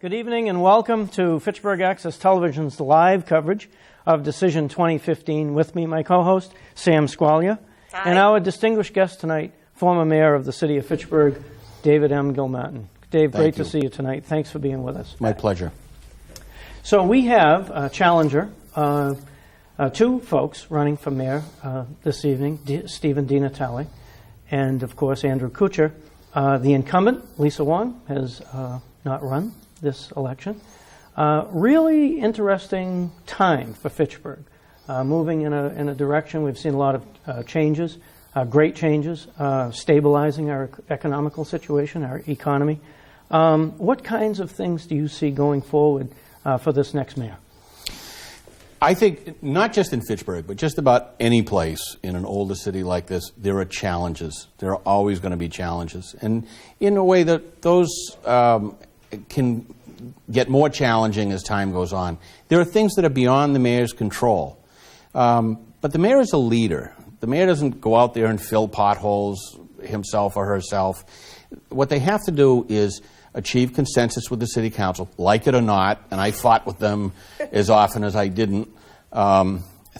Good evening and welcome to Fitchburg Access Television's live coverage of Decision 2015. With me, my co-host, Sam Squalia. Hi. And our distinguished guest tonight, former mayor of the city of Fitchburg, David M. Gilmartin. Dave, great to see you tonight. Thanks for being with us. My pleasure. So we have a challenger, two folks running for mayor this evening, Stephen DiNatale and, of course, Andrew Kuchar. The incumbent, Lisa Wong, has not run this election. Really interesting time for Fitchburg. Moving in a direction, we've seen a lot of changes, great changes, stabilizing our economical situation, our economy. What kinds of things do you see going forward for this next mayor? I think not just in Fitchburg, but just about any place in an older city like this, there are challenges. There are always going to be challenges. And in a way that those can get more challenging as time goes on. There are things that are beyond the mayor's control. But the mayor is a leader. The mayor doesn't go out there and fill potholes himself or herself. What they have to do is achieve consensus with the city council, like it or not, and I fought with them as often as I didn't.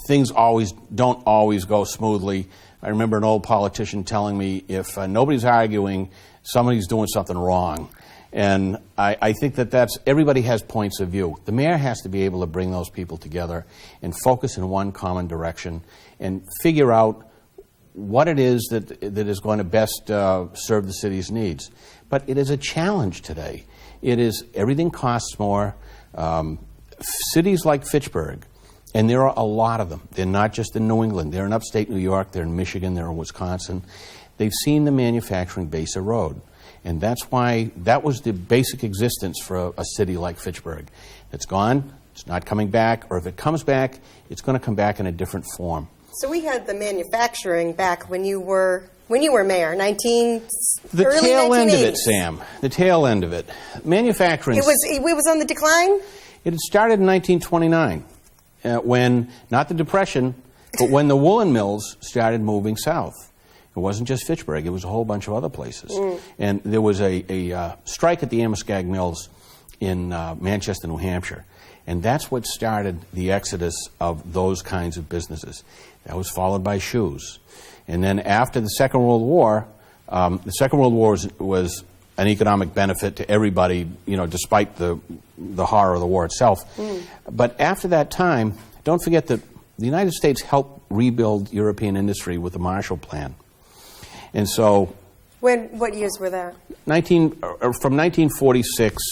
Things don't always go smoothly. I remember an old politician telling me, if nobody's arguing, somebody's doing something wrong. And I think that's everybody has points of view. The mayor has to be able to bring those people together and focus in one common direction and figure out what it is that is going to best serve the city's needs. But it is a challenge today. Everything costs more. Cities like Fitchburg, and there are a lot of them. They're not just in New England. They're in upstate New York. They're in Michigan. They're in Wisconsin. They've seen the manufacturing base erode. And that's why that was the basic existence for a city like Fitchburg. It's gone. It's not coming back. Or if it comes back, it's going to come back in a different form. So we had the manufacturing back when you were mayor, The early tail end of 1980s. it, Sam. The tail end of it. Manufacturing. It was on the decline? It had started in 1929, when, not the Depression, but when the woolen mills started moving south. It wasn't just Fitchburg. It was a whole bunch of other places. And there was a strike at the Amoskeag Mills in Manchester, New Hampshire. And that's what started the exodus of those kinds of businesses. That was followed by shoes. And then after the Second World War, was an economic benefit to everybody, despite the horror of the war itself. But after that time, don't forget that the United States helped rebuild European industry with the Marshall Plan. And so, What years were that? from 1946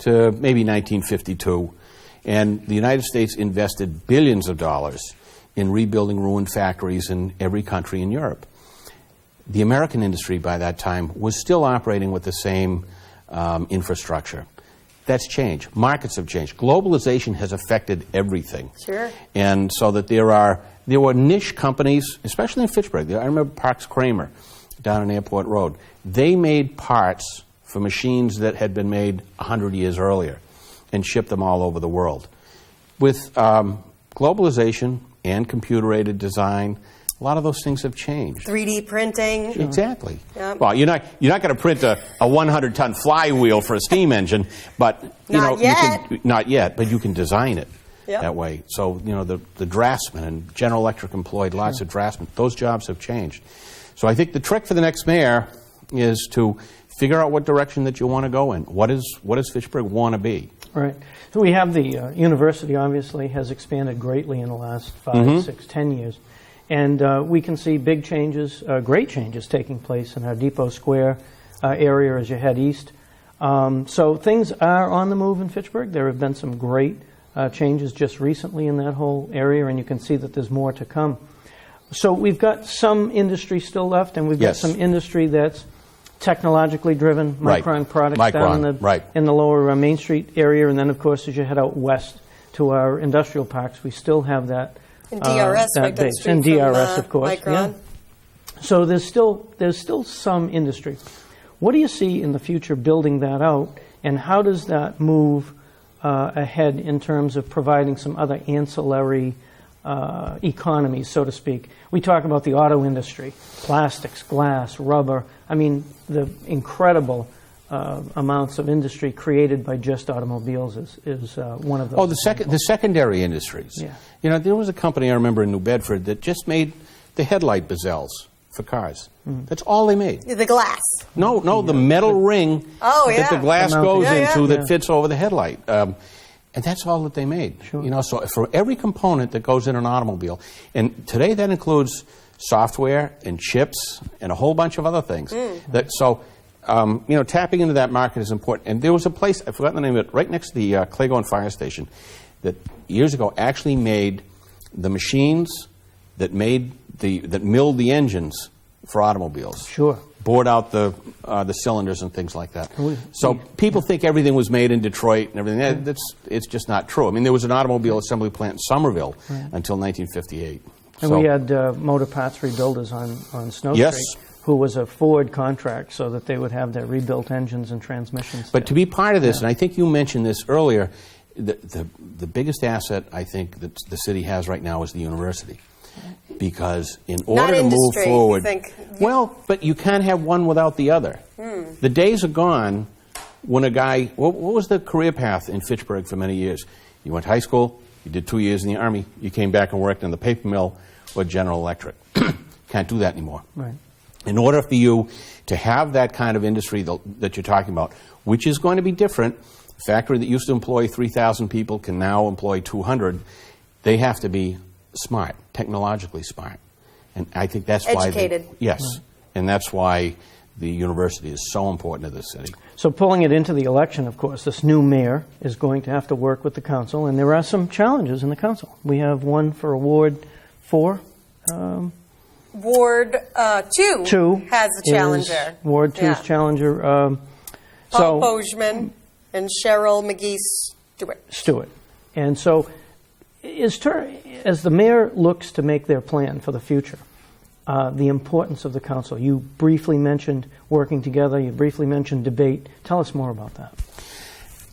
to maybe 1952, and the United States invested billions of dollars in rebuilding ruined factories in every country in Europe. The American industry by that time was still operating with the same infrastructure. That's changed. Markets have changed. Globalization has affected everything. Sure. And so that there were niche companies, especially in Fitchburg. I remember Parks Kramer down on Airport Road. They made parts for machines that had been made 100 years earlier and shipped them all over the world. With globalization and computer-aided design, a lot of those things have changed. 3D printing. Sure. Exactly. Yep. Well, you're not going to print a 100-ton flywheel for a steam engine, but Not yet. Not yet, but you can design it. Yep. That way. So, the draftsman, and General Electric employed lots of draftsmen. Those jobs have changed. So I think the trick for the next mayor is to figure out what direction that you want to go in. What does Fitchburg want to be? Right. So we have the university, obviously, has expanded greatly in the last 5, 6, 10 years. And we can see big changes, great changes taking place in our Depot Square area as you head east. So things are on the move in Fitchburg. There have been some great changes just recently in that whole area, and you can see that there's more to come. So we've got some industry still left, and we've got some industry that's technologically driven, Micron products down in the lower Main Street area, and then, of course, as you head out west to our industrial parks, we still have that. And DRS, that right down the base. street And DRS, of course. Micron. Yeah. So there's still some industry. What do you see in the future building that out, and how does that move ahead in terms of providing some other ancillary economies, so to speak? We talk about the auto industry, plastics, glass, rubber. I mean, the incredible amounts of industry created by just automobiles is one of those. Oh, the secondary industries. Yeah. You know, there was a company I remember in New Bedford that just made the headlight bezels for cars. That's all they made. The glass. No, the metal ring that the glass goes into that fits over the headlight. And that's all that they made. Sure. You know, so for every component that goes in an automobile, and today that includes software and chips and a whole bunch of other things. You know, tapping into that market is important. And there was a place, I forgot the name of it, right next to the Claygon Fire Station, that years ago actually made the machines that milled the engines for automobiles. Sure. Bored out the cylinders and things like that. So people think everything was made in Detroit and everything. It's just not true. I mean, there was an automobile assembly plant in Somerville until 1958. And we had motor parts rebuilders on Snow Yes. Street, who was a Ford contract so that they would have their rebuilt engines and transmissions. But to be part of this, and I think you mentioned this earlier, the biggest asset I think that the city has right now is the university. Because in order to move forward, well, but you can't have one without the other. The days are gone when a guy, what was the career path in Fitchburg for many years? You went to high school, you did 2 years in the Army, you came back and worked in the paper mill or General Electric. Can't do that anymore. Right. In order for you to have that kind of industry that you're talking about, which is going to be different, a factory that used to employ 3,000 people can now employ 200, they have to be smart, technologically smart. And I think that's why... Educated. Yes. Right. And that's why the university is so important to this city. So pulling it into the election, of course, this new mayor is going to have to work with the council, and there are some challenges in the council. We have one for Ward 4. Ward 2 has a challenger. Ward 2's challenger. Paul Bozeman and Cheryl McGee Stewart. And so as the mayor looks to make their plan for the future, the importance of the council. You briefly mentioned working together. You briefly mentioned debate. Tell us more about that.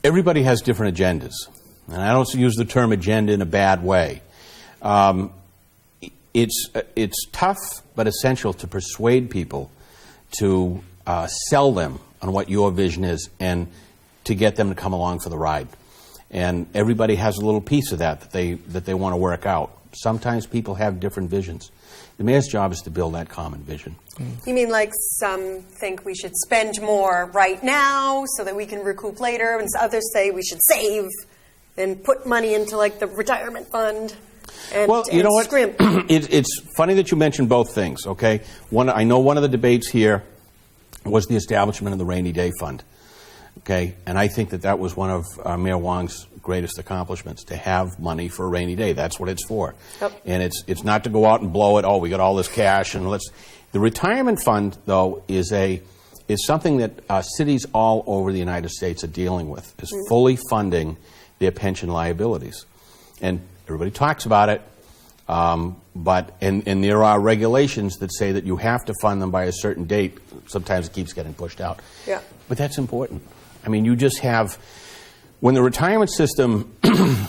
Everybody has different agendas. And I don't use the term agenda in a bad way. It's tough but essential to persuade people to sell them on what your vision is and to get them to come along for the ride. And everybody has a little piece of that they want to work out. Sometimes people have different visions. The mayor's job is to build that common vision. You mean like some think we should spend more right now so that we can recoup later, and others say we should save and put money into like the retirement fund? Well, you know what? Scrimp. It's funny that you mentioned both things, okay? I know one of the debates here was the establishment of the Rainy Day Fund, okay? And I think that was one of Mayor Wong's greatest accomplishments, to have money for a rainy day. That's what it's for. Yep. And it's not to go out and blow it, we got all this cash, and The retirement fund, though, is something that cities all over the United States are dealing with, is fully funding their pension liabilities. And everybody talks about it, but there are regulations that say that you have to fund them by a certain date. Sometimes it keeps getting pushed out. Yeah. But that's important. I mean, you just have... When the retirement system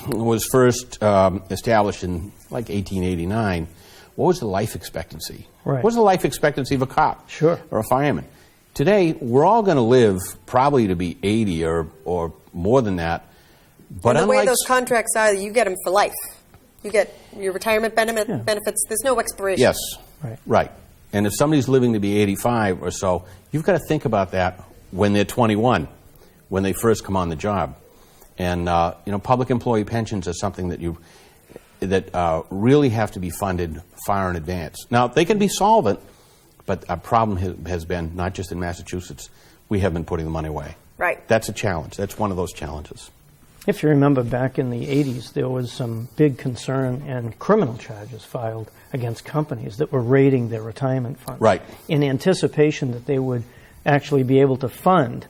was first established in, like, 1889, what was the life expectancy? Right. What was the life expectancy of a cop? Sure. Or a fireman? Today, we're all going to live probably to be 80 or more than that. But the way those contracts are, you get them for life. You get your retirement benefits. There's no expiration. Yes, right. And if somebody's living to be 85 or so, you've got to think about that when they're 21, when they first come on the job. And public employee pensions are something that really have to be funded far in advance. Now, they can be solvent, but a problem has been, not just in Massachusetts, we have been putting the money away. Right. That's a challenge. That's one of those challenges. If you remember, back in the 80s, there was some big concern and criminal charges filed against companies that were raiding their retirement funds. Right. In anticipation that they would actually be able to fund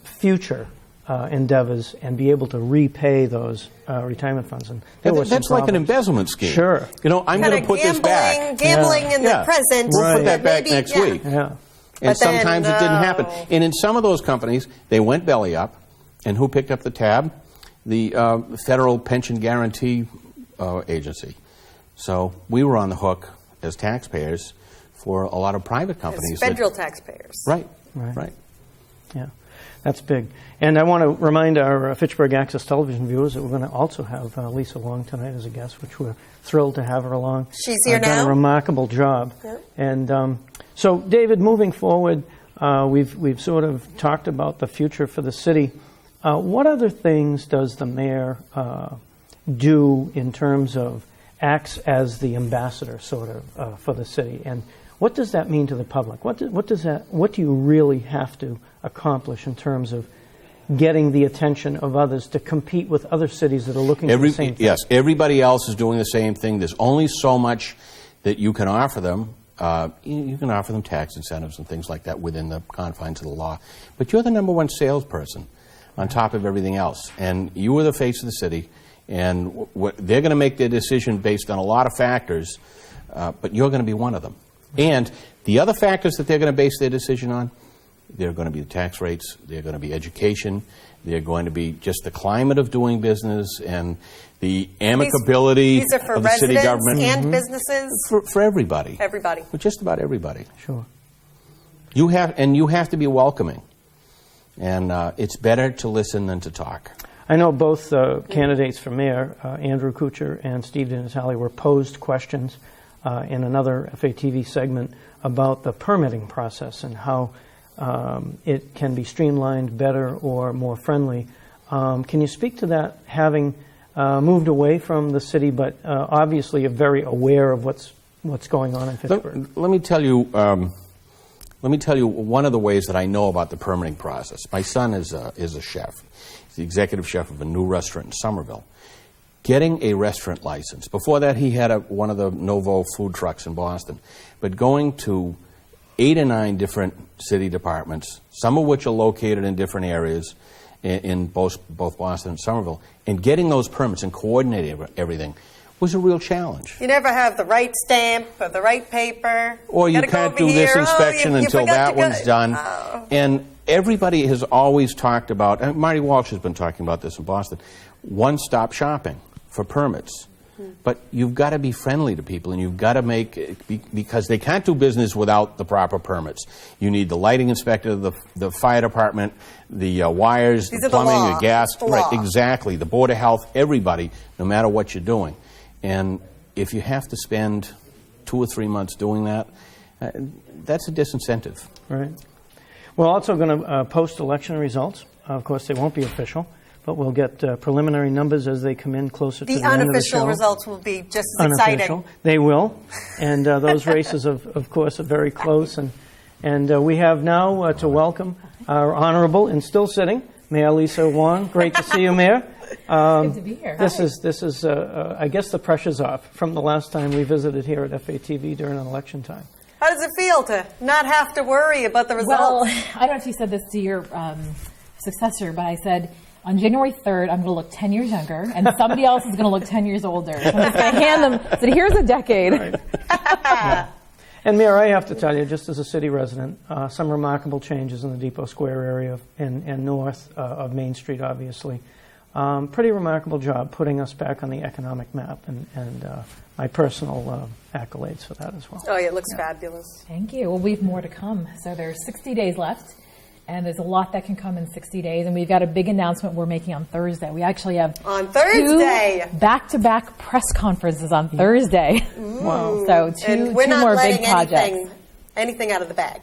future endeavors and be able to repay those retirement funds. And that's like an embezzlement scheme. Sure. I'm going to put this back. Gambling in the present. We'll put that back next week. Yeah. And sometimes it didn't happen. And in some of those companies, they went belly up. And who picked up the tab? The Federal Pension Guarantee Agency. So we were on the hook as taxpayers for a lot of private companies. As federal taxpayers. Right. Yeah, that's big. And I want to remind our Fitchburg Access Television viewers that we're going to also have Lisa Long tonight as a guest, which we're thrilled to have her along. She's here now. Done a remarkable job. Yep. And so, David, moving forward, we've sort of talked about the future for the city. What other things does the mayor do in terms of acts as the ambassador, sort of, for the city? And what does that mean to the public? What do you really have to accomplish in terms of getting the attention of others to compete with other cities that are looking for the same thing? Yes, everybody else is doing the same thing. There's only so much that you can offer them. You can offer them tax incentives and things like that within the confines of the law. But you're the number one salesperson on top of everything else. And you are the face of the city. And they're going to make their decision based on a lot of factors, but you're going to be one of them. And the other factors that they're going to base their decision on, they're going to be the tax rates, they're going to be education, they're going to be just the climate of doing business and the amicability these are for of the city residents government. and businesses? For everybody. Everybody. For just about everybody. Sure. You have to be welcoming. And it's better to listen than to talk. I know both candidates for mayor, Andrew Kuchar and Steve DiNatale, were posed questions in another FATV segment about the permitting process and how it can be streamlined better or more friendly. Can you speak to that, having moved away from the city, but obviously you're very aware of what's going on in Fitchburg? Let me tell you one of the ways that I know about the permitting process. My son is a chef. He's the executive chef of a new restaurant in Somerville. Getting a restaurant license. Before that, he had one of the Novo food trucks in Boston. But going to 8 or 9 different city departments, some of which are located in different areas in both Boston and Somerville, and getting those permits and coordinating everything was a real challenge. You never have the right stamp or the right paper. Or you can't do this inspection until that one's done. Oh. And everybody has always talked about, and Marty Walsh has been talking about this in Boston, one-stop shopping for permits. But you've got to be friendly to people, and you've got to because they can't do business without the proper permits. You need the lighting inspector, the fire department, the wires, the plumbing, the gas. Right, exactly. The Board of Health, everybody, no matter what you're doing. And if you have to spend 2 or 3 months doing that, that's a disincentive. Right. We're also going to post election results. Of course, they won't be official, but we'll get preliminary numbers as they come in closer to the end of the show. The unofficial results will be just as exciting. They will. And those races, of course, are very close. And we have now to welcome our honorable and still sitting, Mayor Lisa Wong. Great to see you, Mayor. Good to be here. This is I guess the pressure's off from the last time we visited here at FATV during an election time. How does it feel to not have to worry about the results? Well, I don't know if you said this to your successor, but I said, on January 3rd, I'm going to look 10 years younger, and somebody else is going to look 10 years older. So I'm just going to hand them, so here's a decade. Right. Yeah. And Mayor, I have to tell you, just as a city resident, some remarkable changes in the Depot Square area and north of Main Street, obviously. Pretty remarkable job putting us back on the economic map, and my personal accolades for that as well. Oh, yeah, it looks fabulous. Thank you. Well, we have more to come. So there's 60 days left, and there's a lot that can come in 60 days. And we've got a big announcement we're making on Thursday. We actually have on Thursday 2 back-to-back press conferences on Thursday. Wow. So and two more big projects. Anything out of the bag.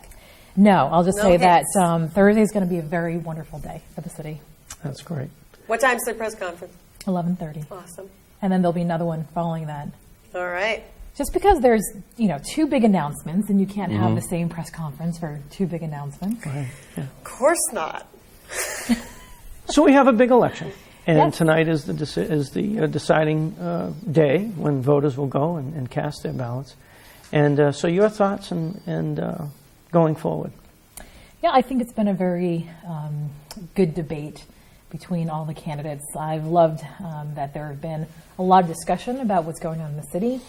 No, I'll just say hints. that Thursday is going to be a very wonderful day for the city. That's great. What time's the press conference? 11:30. Awesome. And then there'll be another one following that. All right. Just because there's, 2 big announcements, and you can't have the same press conference for 2 big announcements. Right. Yeah. Of course not. So we have a big election, and Yes. tonight is the deciding day when voters will go and cast their ballots. And so your thoughts and going forward. Yeah, I think it's been a very good debate between all the candidates. I've loved that there have been a lot of discussion about what's going on in the city.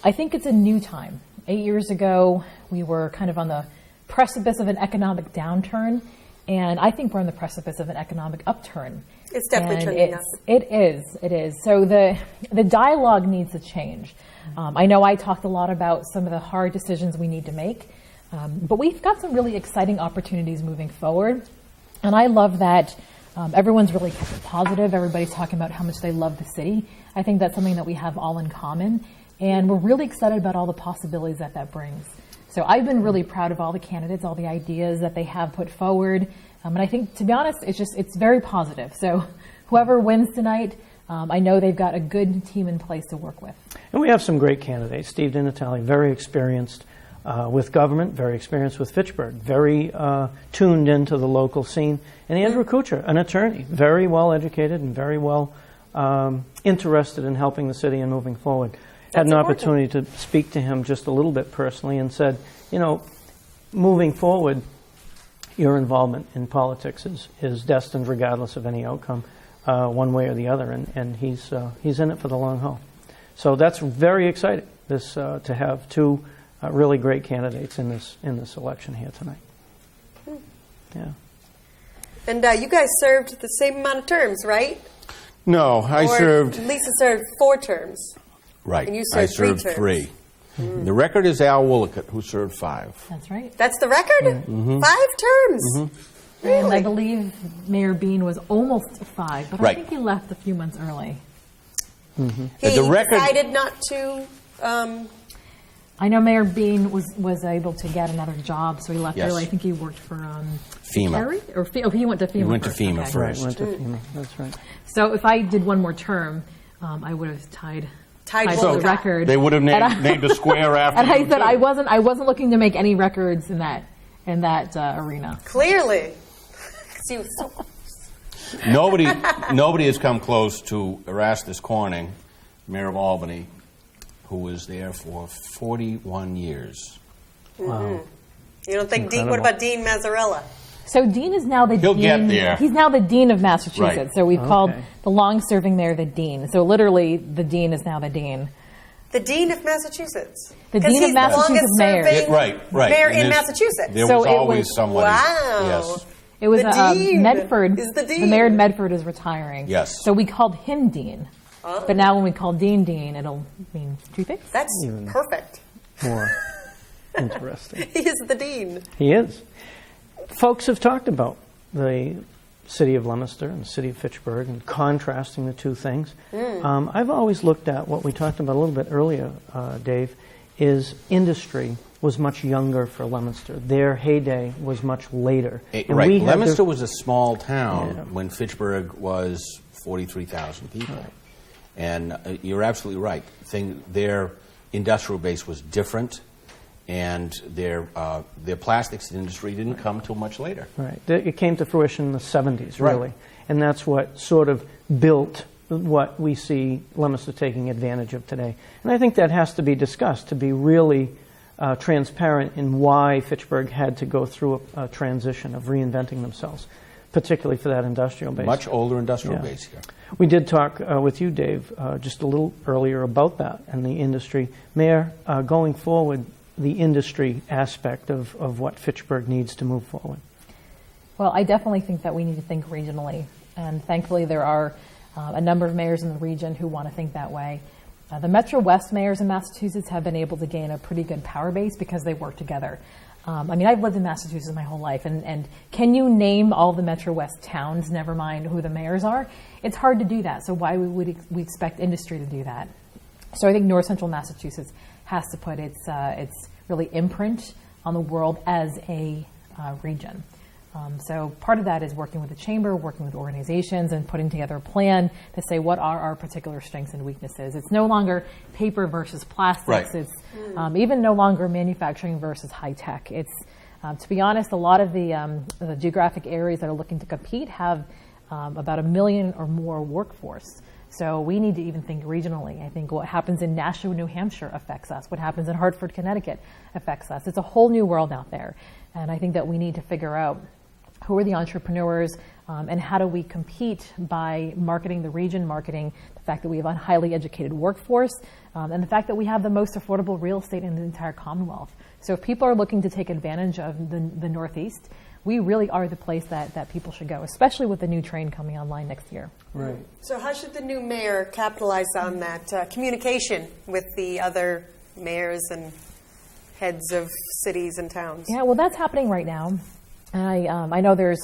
I think it's a new time. 8 years ago, we were kind of on the precipice of an economic downturn, and I think we're on the precipice of an economic upturn. It's definitely And trending up. It is. So the dialogue needs to change. I know I talked a lot about some of the hard decisions we need to make, but we've got some really exciting opportunities moving forward. And I love that everyone's really kept it positive. Everybody's talking about how much they love the city. I think that's something that we have all in common. And we're really excited about all the possibilities that that brings. So I've been really proud of all the candidates, all the ideas that they have put forward. And I think, to be honest, it's very positive. So whoever wins tonight, I know they've got a good team in place to work with. And we have some great candidates. Steve DiNatale, very experienced with government, very experienced with Fitchburg, very tuned into the local scene. And Andrew Kuchar, an attorney, very well educated and very well interested in helping the city and moving forward. Had an opportunity to speak to him just a little bit personally and said, you know, moving forward, your involvement in politics is destined regardless of any outcome, one way or the other, and he's in it for the long haul. So that's very exciting, to have two really great candidates in this election here tonight. Yeah. And you guys served the same amount of terms, right? No, Lisa served 4 terms. Right. And you I served served 3 3. The record is Al Woolacott, who served 5. That's right. That's the record? 5 terms? Really? And I believe Mayor Bean was almost 5, but I Right. think he left a few months early. He The record- decided not to... I know Mayor Bean was able to get another job, so he left Yes. early. I think he worked for FEMA. Kerry? He went to FEMA. He went to first. FEMA Okay. first. Right, went to FEMA. That's right. So if I did one more term, I would have tied Tied the Woolacott. record. They would have And I- named a square after And I you, said too. I wasn't looking to make any records in that arena. Clearly. 'Cause he was so... Nobody has come close to Erastus Corning, Mayor of Albany, who was there for 41 years. Wow. You don't think Dean... Incredible. What about Dean Mazzarella? So Dean is now the He'll dean. get there. He's now the dean of Massachusetts. Right. So we've called Okay. the long-serving mayor the dean. So literally, the dean is now the dean. The Dean of Massachusetts. The 'Cause Dean of he's Massachusetts the mayor. longest-serving Right. mayor And in there's- Massachusetts. There So was it always was- somebody. Wow. Yes. It was The dean Medford. is the dean. mayor in Medford is retiring. Yes. So we called him dean. But now when we call Dean, it'll mean 2 things. That's perfect. More interesting. He is the dean. He is. Folks have talked about the city of Leominster and the city of Fitchburg and contrasting the two things. I've always looked at what we talked about a little bit earlier, Dave, is industry was much younger for Leominster. Their heyday was much later. And Right. we had Leominster the- was a small town Yeah. when Fitchburg was 43,000 people. And you're absolutely right. Their industrial base was different, and their plastics industry didn't come till much later. Right. It came to fruition in the 70s, Right. really. And that's what sort of built what we see Leominster taking advantage of today. And I think that has to be discussed to be really transparent in why Fitchburg had to go through a transition of reinventing themselves, particularly for that industrial base. Much older industrial Yeah. base here. We did talk with you, Dave, just a little earlier about that and the industry. Mayor, going forward, the industry aspect of what Fitchburg needs to move forward. Well, I definitely think that we need to think regionally. And thankfully, there are a number of mayors in the region who want to think that way. The Metro West mayors in Massachusetts have been able to gain a pretty good power base because they work together. I've lived in Massachusetts my whole life, and can you name all the Metro West towns, never mind who the mayors are? It's hard to do that, so why would we expect industry to do that? So I think North Central Massachusetts has to put its really imprint on the world as a region. So part of that is working with the chamber, working with organizations, and putting together a plan to say what are our particular strengths and weaknesses. It's no longer paper versus plastics. Right. It's even no longer manufacturing versus high tech. It's, to be honest, a lot of the geographic areas that are looking to compete have about 1 million or more workforce. So we need to even think regionally. I think what happens in Nashua, New Hampshire affects us. What happens in Hartford, Connecticut affects us. It's a whole new world out there. And I think that we need to figure out who are the entrepreneurs and how do we compete by marketing the region, marketing the fact that we have a highly educated workforce, and the fact that we have the most affordable real estate in the entire Commonwealth. So if people are looking to take advantage of the Northeast, we really are the place that people should go, especially with the new train coming online next year. Right. So how should the new mayor capitalize on that communication with the other mayors and heads of cities and towns? Yeah, well, that's happening right now. And I know there's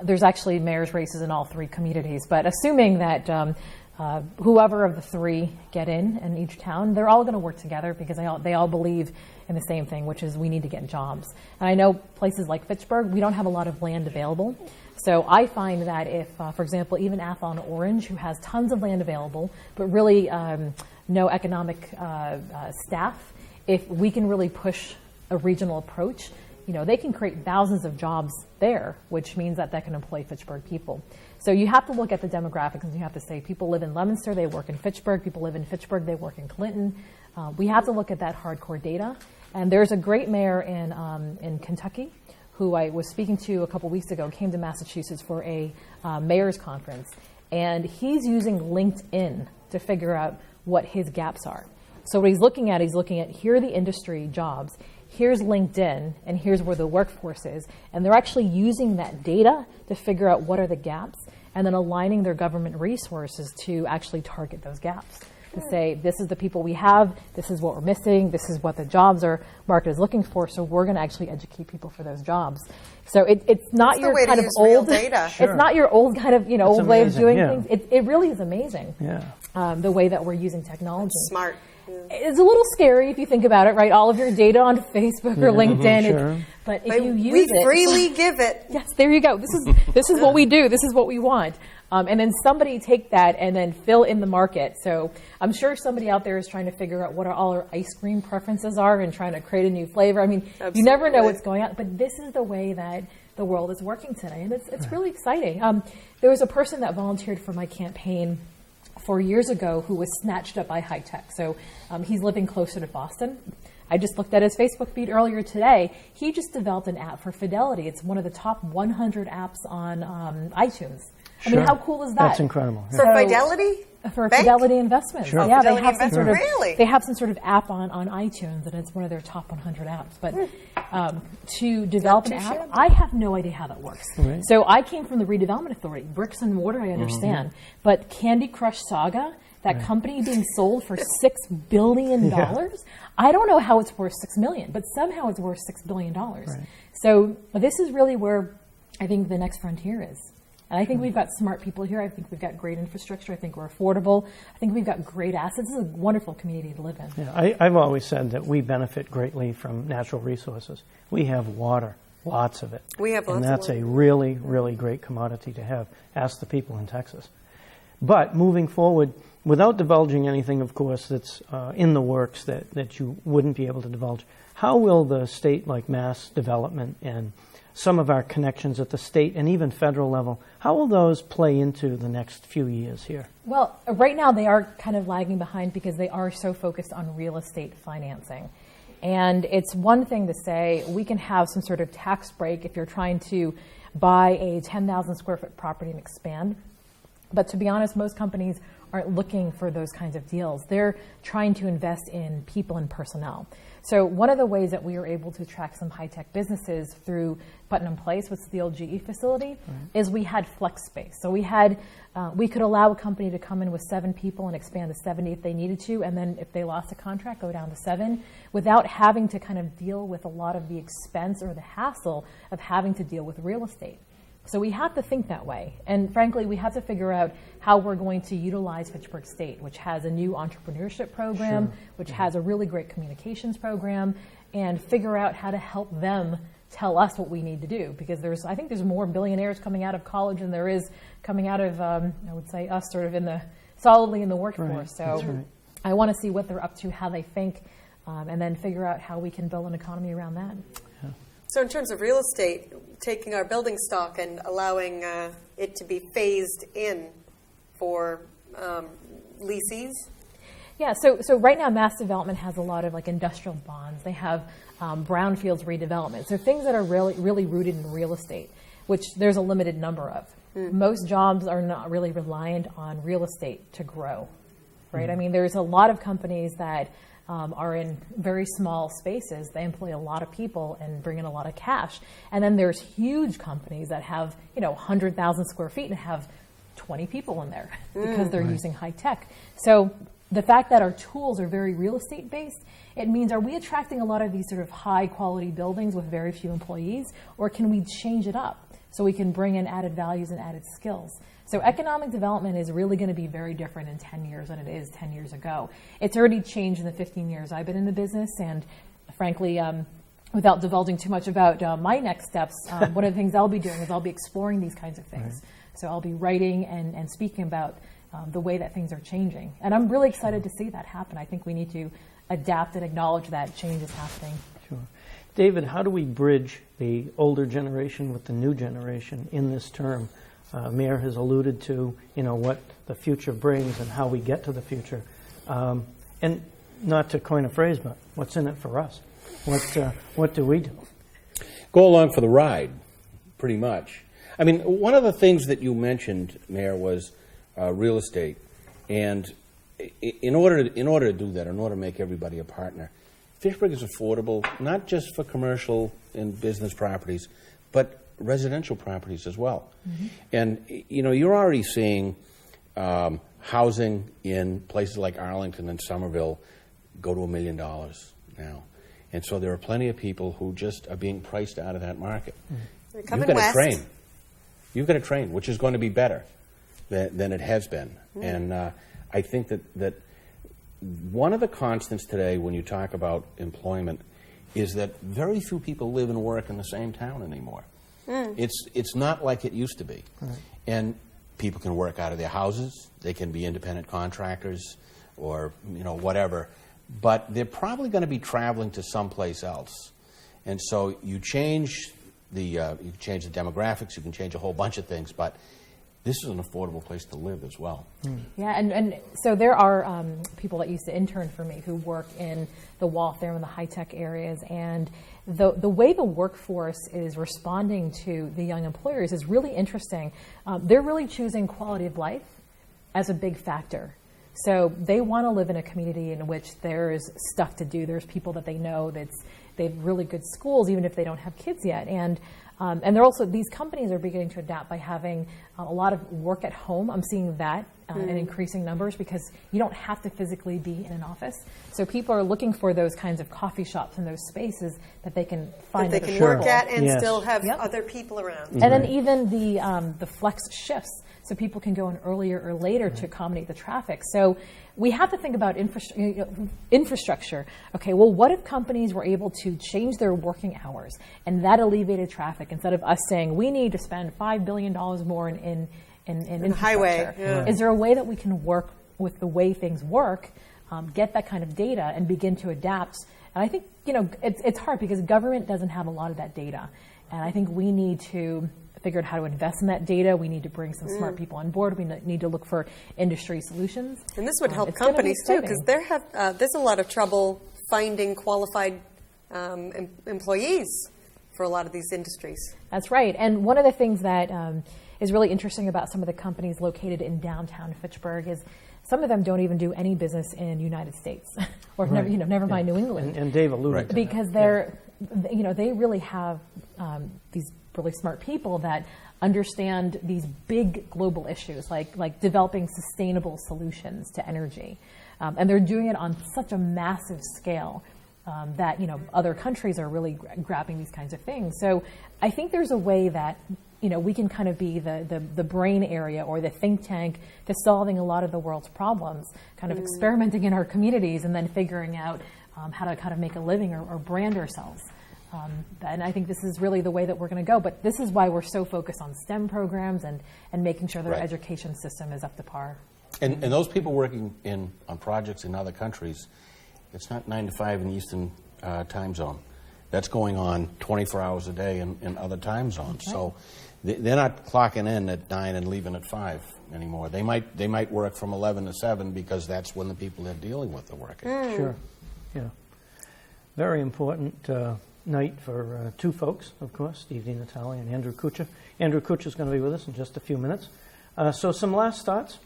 there's actually mayor's races in all 3 communities, but assuming that whoever of the 3 get in each town, they're all going to work together because they all believe in the same thing, which is we need to get jobs. And I know places like Fitchburg, we don't have a lot of land available. So I find that if, for example, even Athlone Orange, who has tons of land available, but really no economic staff, if we can really push a regional approach, they can create thousands of jobs there, which means that can employ Fitchburg people. So you have to look at the demographics, and you have to say people live in Leominster, they work in Fitchburg, people live in Fitchburg, they work in Clinton. We have to look at that hardcore data. And there's a great mayor in Kentucky who I was speaking to a couple weeks ago, came to Massachusetts for a mayor's conference, and he's using LinkedIn to figure out what his gaps are. So what he's looking at here are the industry jobs, here's LinkedIn, and here's where the workforce is. And they're actually using that data to figure out what are the gaps, and then aligning their government resources to actually target those gaps. To say, this is the people we have, this is what we're missing, this is what the jobs market is looking for, so we're going to actually educate people for those jobs. So it's not your kind of old data. Sure. It's not your old kind of old way of doing things. It really is amazing. Yeah. The way that we're using technology. Smart. It's a little scary if you think about it, right? All of your data on Facebook or LinkedIn. Sure. But if you use we freely give it. Yes, there you go. This is what we do. This is what we want. And then somebody take that and then fill in the market. So I'm sure somebody out there is trying to figure out what all our ice cream preferences are and trying to create a new flavor. I mean, Absolutely. You never know what's going on. But this is the way that the world is working today. And it's really exciting. There was a person that volunteered for my campaign 4 years ago who was snatched up by high tech. So he's living closer to Boston. I just looked at his Facebook feed earlier today. He just developed an app for Fidelity. It's one of the top 100 apps on iTunes. I mean, how cool is that? That's incredible. Yeah. For Fidelity? For Fidelity Investments. Sure. Yeah, Fidelity they have some sort of app on iTunes, and it's one of their top 100 apps. But to develop an app, I have no idea how that works. Right. So I came from the Redevelopment Authority. Bricks and mortar, I understand. But Candy Crush Saga, that company being sold for $6 billion, I don't know how it's worth $6 million, but somehow it's worth $6 billion. Right. So this is really where I think the next frontier is. And I think we've got smart people here. I think we've got great infrastructure. I think we're affordable. I think we've got great assets. This is a wonderful community to live in. Yeah, I've always said that we benefit greatly from natural resources. We have water, lots of it. We have lots of water. And that's a really, really great commodity to have. Ask the people in Texas. But moving forward, without divulging anything, of course, that's in the works that you wouldn't be able to divulge, how will the state, like Mass Development and some of our connections at the state and even federal level, how will those play into the next few years here? Well, right now they are kind of lagging behind because they are so focused on real estate financing. And it's one thing to say we can have some sort of tax break if you're trying to buy a 10,000 square foot property and expand. But to be honest, most companies aren't looking for those kinds of deals. They're trying to invest in people and personnel. So one of the ways that we were able to attract some high-tech businesses through Putnam Place, which is the old GE facility, is we had flex space. So we could allow a company to come in with 7 people and expand to 70 if they needed to, and then if they lost a contract, go down to 7, without having to kind of deal with a lot of the expense or the hassle of having to deal with real estate. So we have to think that way. And frankly, we have to figure out how we're going to utilize Fitchburg State, which has a new entrepreneurship program, which has a really great communications program, and figure out how to help them tell us what we need to do. Because I think there's more billionaires coming out of college than there is coming out of, I would say, us sort of solidly in the workforce. So I want to see what they're up to, how they think, and then figure out how we can build an economy around that. So in terms of real estate, taking our building stock and allowing it to be phased in for leases? Yeah, so right now Mass Development has a lot of like industrial bonds. They have brownfields redevelopment. So things that are really rooted in real estate, which there's a limited number of. Most jobs are not really reliant on real estate to grow, right? I mean, there's a lot of companies that are in very small spaces. They employ a lot of people and bring in a lot of cash. And then there's huge companies that have, 100,000 square feet and have 20 people in there because they're using high tech. So the fact that our tools are very real estate based, it means, are we attracting a lot of these sort of high quality buildings with very few employees, or can we change it up? so we can bring in added values and added skills. So economic development is really going to be very different in 10 years than it is 10 years ago. It's already changed in the 15 years I've been in the business, and frankly, without divulging too much about my next steps, one of the things I'll be doing is I'll be exploring these kinds of things. Right. So I'll be writing and speaking about the way that things are changing. And I'm really excited to see that happen. I think we need to adapt and acknowledge that change is happening. Sure. David, how do we bridge the older generation with the new generation in this term? Mayor has alluded to, what the future brings and how we get to the future. And not to coin a phrase, but what's in it for us? What do we do? Go along for the ride, pretty much. I mean, one of the things that you mentioned, Mayor, was real estate. And in order to do that, in order to make everybody a partner, Fitchburg is affordable, not just for commercial and business properties, but residential properties as well. Mm-hmm. And, you're already seeing housing in places like Arlington and Somerville go to $1 million now. And so there are plenty of people who just are being priced out of that market. Mm-hmm. You've got to train. You've got to train, which is going to be better than it has been. Mm-hmm. And I think that one of the constants today when you talk about employment is that very few people live and work in the same town anymore. Mm. It's not like it used to be. Right. And people can work out of their houses. They can be independent contractors or, whatever. But they're probably going to be traveling to someplace else. And so you change the demographics, you can change a whole bunch of things, but this is an affordable place to live as well. Mm. Yeah, and so there are people that used to intern for me who work in the Waltham and the high-tech areas, and the way the workforce is responding to the young employers is really interesting. They're really choosing quality of life as a big factor. So they want to live in a community in which there's stuff to do. There's people that they know. They have really good schools, even if they don't have kids yet. And they're also, these companies are beginning to adapt by having a lot of work at home. I'm seeing that in increasing numbers because you don't have to physically be in an office. So people are looking for those kinds of coffee shops and those spaces that they can find that they can work at and still have other people around. Mm-hmm. And then even the flex shifts. So people can go in earlier or later to accommodate the traffic. So we have to think about infrastructure. Okay, well, what if companies were able to change their working hours and that alleviated traffic instead of us saying we need to spend $5 billion more in infrastructure? Highway. Yeah. Is there a way that we can work with the way things work, get that kind of data and begin to adapt? And I think, it's hard because government doesn't have a lot of that data. And I think we need to figure out how to invest in that data. We need to bring some smart people on board. We need to look for industry solutions. And this would help companies too, because there's a lot of trouble finding qualified employees for a lot of these industries. That's right. And one of the things that is really interesting about some of the companies located in downtown Fitchburg is some of them don't even do any business in the United States, or never mind New England. And Dave alluded to that. Because they really have these really smart people that understand these big global issues, like developing sustainable solutions to energy, and they're doing it on such a massive scale that other countries are really grabbing these kinds of things. So I think there's a way that we can kind of be the brain area or the think tank to solving a lot of the world's problems, kind of experimenting in our communities and then figuring out how to kind of make a living or brand ourselves. And I think this is really the way that we're going to go. But this is why we're so focused on STEM programs and making sure that our education system is up to par. And those people working on projects in other countries, it's not 9 to 5 in the Eastern time zone. That's going on 24 hours a day in other time zones. Okay. So they're not clocking in at 9 and leaving at 5 anymore. They might work from 11 to 7 because that's when the people they're dealing with are working. Sure. Yeah. Very important night for two folks, of course, Steve DiNatale and Andrew Kucha. Andrew Kucha is going to be with us in just a few minutes. So some last thoughts.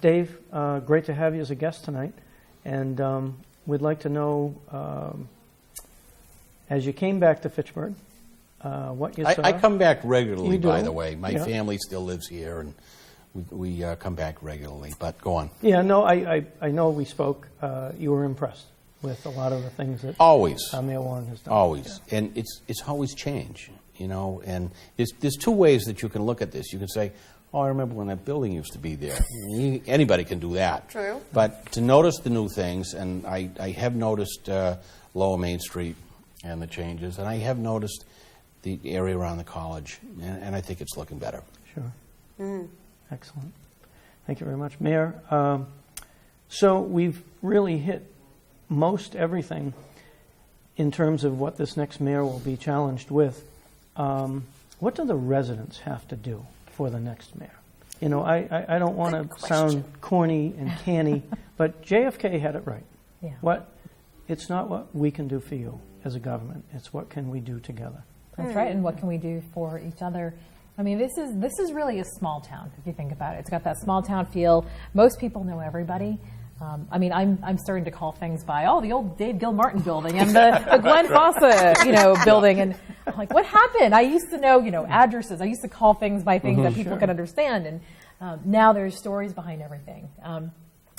Dave, great to have you as a guest tonight. And we'd like to know, as you came back to Fitchburg, what you saw. I come back regularly, by the way. My family still lives here, and we come back regularly. But go on. Yeah, no, I know we spoke. You were impressed with a lot of the things that always Mayor Warren has done. Always. Yeah. And it's always change. you know. And there's two ways that you can look at this. You can say, oh, I remember when that building used to be there. Anybody can do that. True. But to notice the new things, and I have noticed Lower Main Street and the changes, and I have noticed the area around the college, and I think it's looking better. Sure. Excellent. Thank you very much. Mayor, so we've really hit most everything in terms of what this next mayor will be challenged with. What do the residents have to do for the next mayor? You know, I don't want to sound corny and canny, but JFK had it right. Yeah. It's not what we can do for you as a government. It's what can we do together. That's right, and what can we do for each other? I mean, this is really a small town, if you think about it. It's got that small town feel. Most people know everybody. I mean, I'm starting to call things by, the old Dave Gilmartin building and the Glenn Fossa, building. And I'm like, what happened? I used to know, addresses. I used to call things by things that people could understand. And now there's stories behind everything.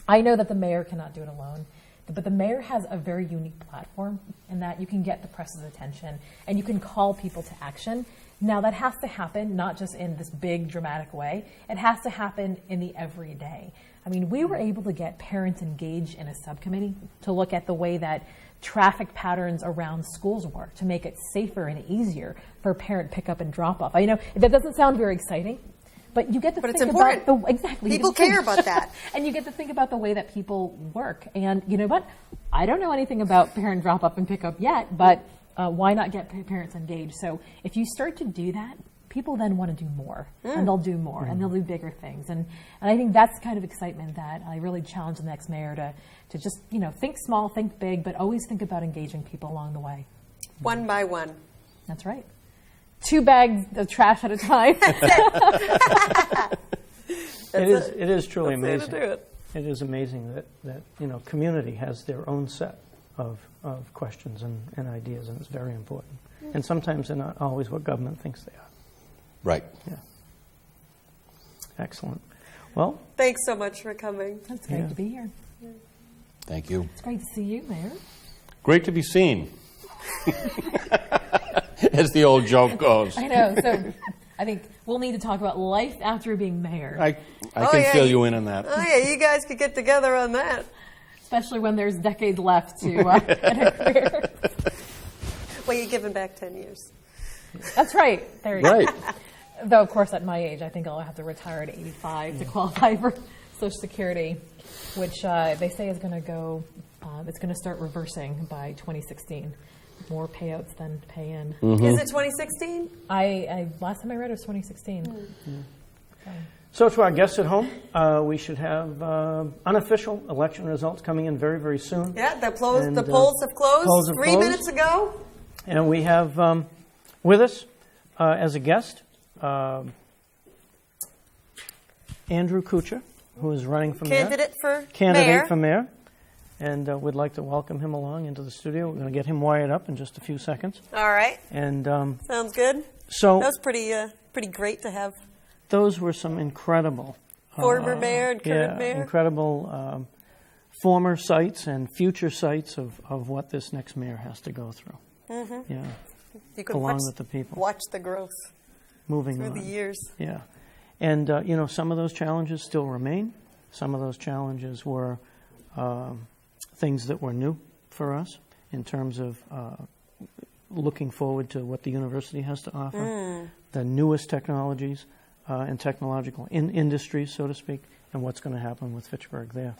I know that the mayor cannot do it alone. But the mayor has a very unique platform in that you can get the press's attention and you can call people to action. Now, that has to happen not just in this big, dramatic way. It has to happen in the everyday. I mean, we were able to get parents engaged in a subcommittee to look at the way that traffic patterns around schools work to make it safer and easier for parent pickup and drop off. I know that doesn't sound very exciting, but you get to think about exactly. People care about that. And you get to think about the way that people work. And you know what? I don't know anything about parent drop off and pickup yet, but why not get parents engaged? So if you start to do that, people then want to do more, and they'll do more, and they'll do bigger things. And I think that's kind of excitement that I really challenge the next mayor to just, think small, think big, but always think about engaging people along the way. One by one. That's right. 2 bags of trash at a time. It is truly amazing. To do it. It is amazing that community has their own set of questions and ideas, and it's very important. And sometimes they're not always what government thinks they are. Right. Yeah. Excellent. Well, thanks so much for coming. It's great to be here. Thank you. It's great to see you, Mayor. Great to be seen. As the old joke goes. I know. So I think we'll need to talk about life after being mayor. I can fill you in on that. Oh, yeah, you guys could get together on that. Especially when there's decades left to in a career. Well, you're giving back 10 years. That's right. There you go. Right. Though, of course, at my age, I think I'll have to retire at 85 to qualify for Social Security, which they say is going to go, it's going to start reversing by 2016. More payouts than pay in. Is it 2016? I last time I read it was 2016. So to our guests at home, we should have unofficial election results coming in very, very soon. Yeah, the polls have closed 3 minutes ago. And we have with us as a guest Andrew Kuchar, who is running for Candidate for mayor. And we'd like to welcome him along into the studio. We're going to get him wired up in just a few seconds. All right. And sounds good. So that was pretty great to have. Those were some incredible former mayor and current mayor. Incredible former sites and future sites of what this next mayor has to go through. Mm-hmm. Yeah. You could along with the people. Watch the growth. Moving through on. the years. Yeah. And some of those challenges still remain. Some of those challenges were things that were new for us in terms of looking forward to what the university has to offer, the newest technologies and technological industries, so to speak, and what's going to happen with Fitchburg there.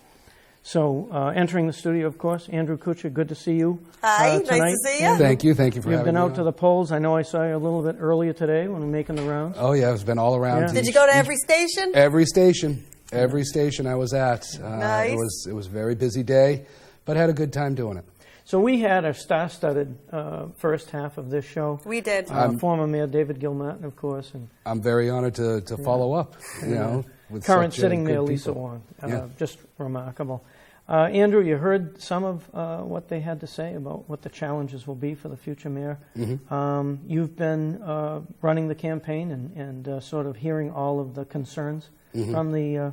So entering the studio, of course, Andrew Kuchar, good to see you Hi, tonight. nice to see you. Thank you for having me. You've been out to the polls. I know I saw you a little bit earlier today when we were making the rounds. Oh, yeah, it's been all around. Yeah. Did you go to every station? Every station. Every station I was at. Nice. It was a very busy day, but I had a good time doing it. So we had a star-studded first half of this show. We did. Former Mayor David Gilmartin, of course. And I'm very honored to follow up, with current such, sitting good Mayor Lisa people. Wong. Just remarkable. Andrew, you heard some of what they had to say about what the challenges will be for the future mayor. Mm-hmm. You've been running the campaign and sort of hearing all of the concerns from the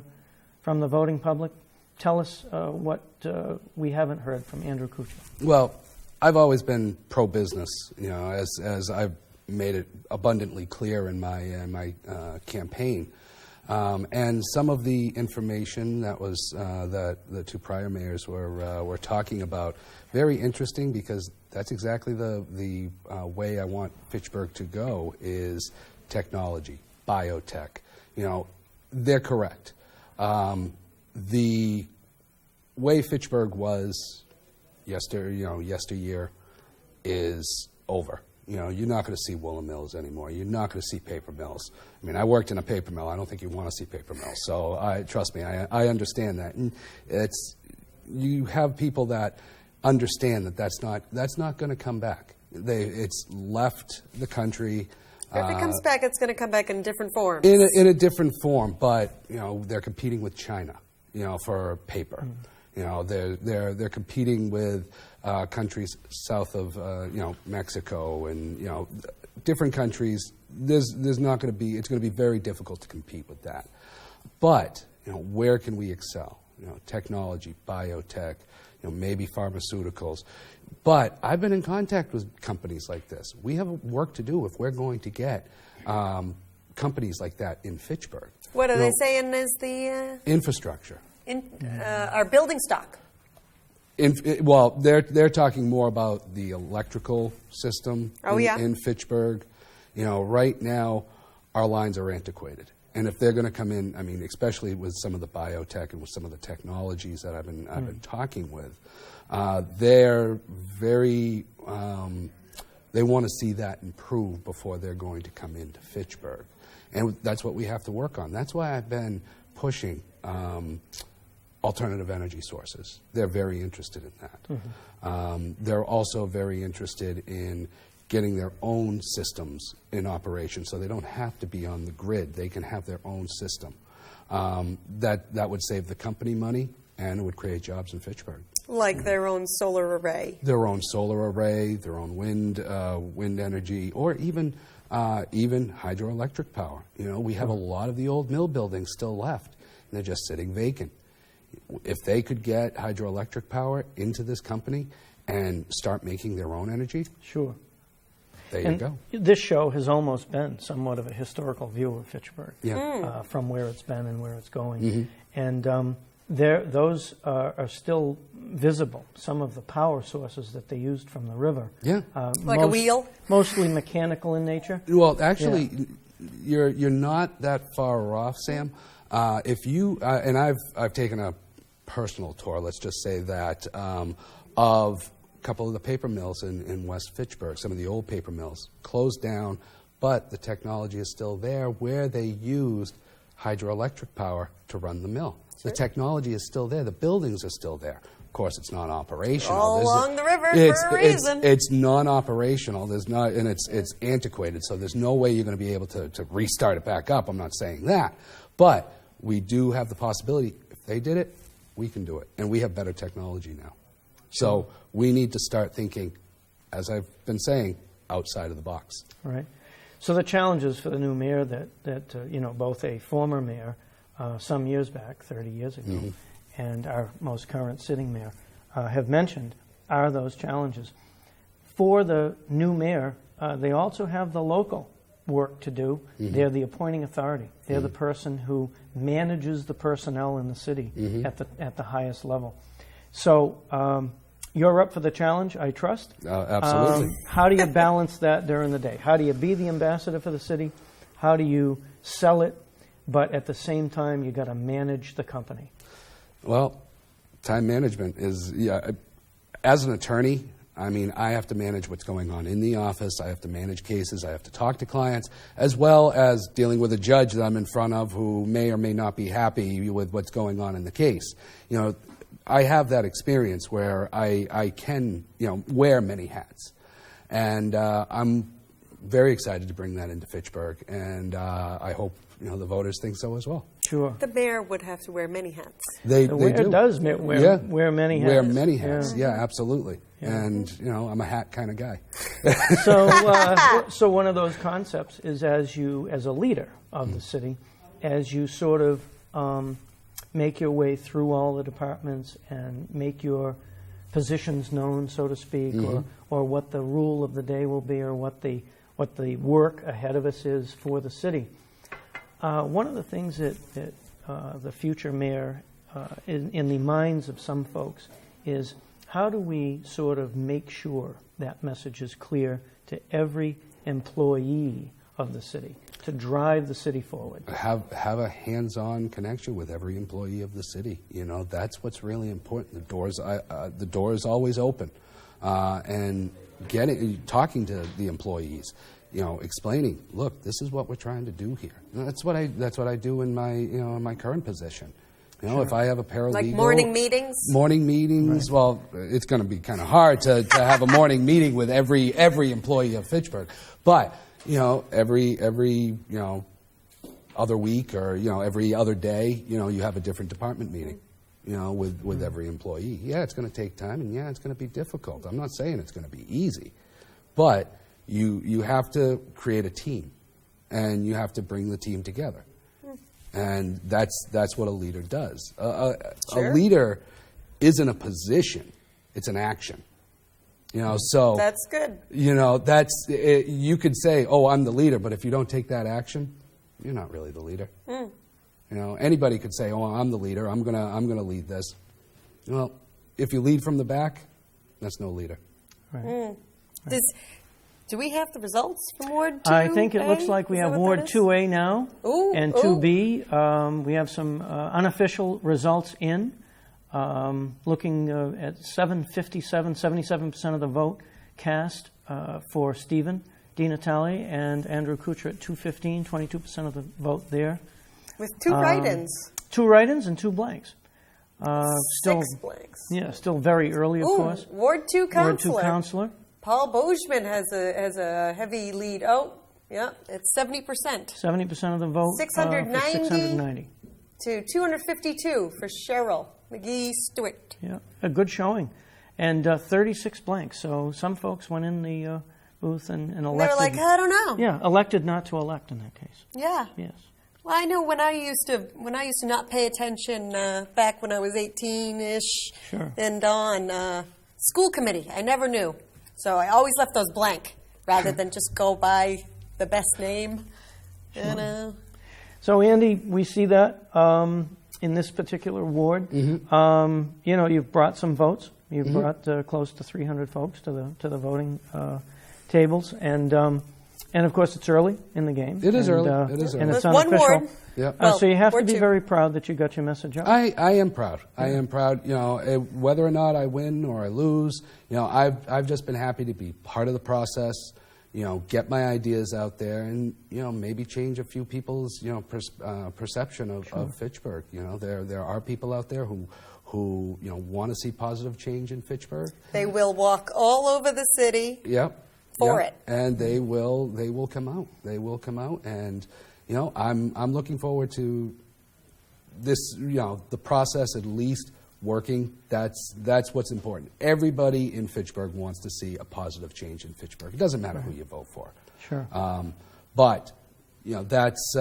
voting public. Tell us what we haven't heard from Andrew Kuchar. Well, I've always been pro-business, as I've made it abundantly clear in my campaign. And some of the information that was that the two prior mayors were talking about, very interesting, because that's exactly the way I want Fitchburg to go, is technology, biotech. They're correct. The way Fitchburg was yesteryear is over. You're not going to see woolen mills anymore. You're not going to see paper mills. I mean, I worked in a paper mill. I don't think you want to see paper mills. So trust me, I understand that. And you have people that understand that that's not going to come back. It's left the country. If it comes back, it's going to come back in different forms. In a different form, but they're competing with China, for paper. They're competing with countries south of Mexico and different countries. There's not going to be. It's going to be very difficult to compete with that. But where can we excel? Technology, biotech, maybe pharmaceuticals. But I've been in contact with companies like this. We have work to do if we're going to get companies like that in Fitchburg. What are they saying is the infrastructure? Our building stock. Well, they're talking more about the electrical system in Fitchburg. Right now, our lines are antiquated. And if they're going to come in, I mean, especially with some of the biotech and with some of the technologies that I've been talking with, they're very, they want to see that improve before they're going to come into Fitchburg. And that's what we have to work on. That's why I've been pushing alternative energy sources. They're very interested in that. They're also very interested in getting their own systems in operation, so they don't have to be on the grid. They can have their own system. That would save the company money, and it would create jobs in Fitchburg. Like their own solar array. Their own solar array, their own wind energy, or even hydroelectric power. We have a lot of the old mill buildings still left, and they're just sitting vacant. If they could get hydroelectric power into this company and start making their own energy, Sure. There you go. This show has almost been somewhat of a historical view of Fitchburg, from where it's been and where it's going. And those are still visible, some of the power sources that they used from the river. Yeah. Like a wheel? Mostly mechanical in nature. Well, actually, you're not that far off, Sam. If you and I've taken a personal tour, let's just say that, of a couple of the paper mills in West Fitchburg. Some of the old paper mills closed down, but the technology is still there where they used hydroelectric power to run the mill. Sure. The technology is still there. The buildings are still there. Of course, it's not operational. All along the river for a reason. It's non-operational. There's not, and it's antiquated. So there's no way you're going to be able to restart it back up. I'm not saying that, but we do have the possibility. If they did it, we can do it, and we have better technology now. So we need to start thinking, as I've been saying, outside of the box. Right. So the challenges for the new mayor that both a former mayor some years back, 30 years ago, and our most current sitting mayor have mentioned are those challenges. For the new mayor, they also have the local work to do. They're the appointing authority. They're the person who manages the personnel in the city at the highest level. So you're up for the challenge, I trust. Absolutely. How do you balance that during the day? How do you be the ambassador for the city? How do you sell it? But at the same time, you got to manage the company. Well, time management is, as an attorney, I mean, I have to manage what's going on in the office. I have to manage cases. I have to talk to clients, as well as dealing with a judge that I'm in front of who may or may not be happy with what's going on in the case. I have that experience where I can, wear many hats. And I'm very excited to bring that into Fitchburg, and I hope the voters think so as well. Sure. The mayor would have to wear many hats. They mayor do. does wear many hats. Wear many hats, yeah, absolutely. Yeah. And, I'm a hat kind of guy. So one of those concepts is as a leader of the city, as you sort of make your way through all the departments and make your positions known, so to speak, or what the rule of the day will be, or what the what the work ahead of us is for the city. One of the things that the future mayor, in the minds of some folks, is how do we sort of make sure that message is clear to every employee of the city to drive the city forward? Have a hands-on connection with every employee of the city. You know, that's what's really important. The door is always open, and talking to the employees, you know, explaining, look, this is what we're trying to do here. And that's what I do in my in my current position. You know, if I have a paralegal... Like morning meetings? Morning meetings. Right. Well, it's going to be kind of hard to have a morning meeting with every employee of Fitchburg. But, you know, every other week or, you know, every other day, you know, you have a different department meeting, you know, with every employee. Yeah, it's going to take time, and yeah, it's going to be difficult. I'm not saying it's going to be easy. But you have to create a team, and you have to bring the team together. And that's what a leader does. Sure. A leader isn't a position; it's an action. You know, so that's good. You know, you could say, "Oh, I'm the leader," but if you don't take that action, you're not really the leader. You know, anybody could say, "Oh, I'm the leader. I'm gonna lead this." Well, if you lead from the back, that's no leader. Right. Do we have the results from Ward 2A? I think it looks like we have Ward 2A now. Ooh, and 2B. We have some unofficial results in. Looking at 77% of the vote cast for Stephen DiNatale and Andrew Kuchar at 215, 22% of the vote there. With 2 write-ins. 2 write-ins and 2 blanks. 6 blanks. Yeah, still very early, of course. Ward 2 councilor. Ward 2 councilor. Paul Boschman has a heavy lead. Oh, yeah, it's 70%. 70% of the vote. 690 to 252 for Cheryl McGee Stewart. Yeah, a good showing, and 36 blanks. So some folks went in the booth and elected. They were like, I don't know. Yeah, elected not to elect in that case. Yeah. Yes. Well, I know when I used to not pay attention back when I was 18-ish and on school committee. I never knew. So I always left those blank rather than just go by the best name. Sure. You know. So, Andy, we see that in this particular ward. Mm-hmm. You know, you've brought some votes. You've brought close to 300 folks to the voting tables, and of course it's early in the game. It is early. It is early. And it's unofficial. One ward. Yeah. So you have to be very proud that you got your message out. I am proud. I am proud. You know, whether or not I win or I lose, you know, I've just been happy to be part of the process. You know, get my ideas out there, and you know, maybe change a few people's perception of Fitchburg. You know, there are people out there who you know want to see positive change in Fitchburg. They will walk all over the city. Yep. For it, and they will come out. They will come out, and you know, I'm looking forward to this. You know, the process at least working. That's what's important. Everybody in Fitchburg wants to see a positive change in Fitchburg. It doesn't matter who you vote for. Sure. But you know, that's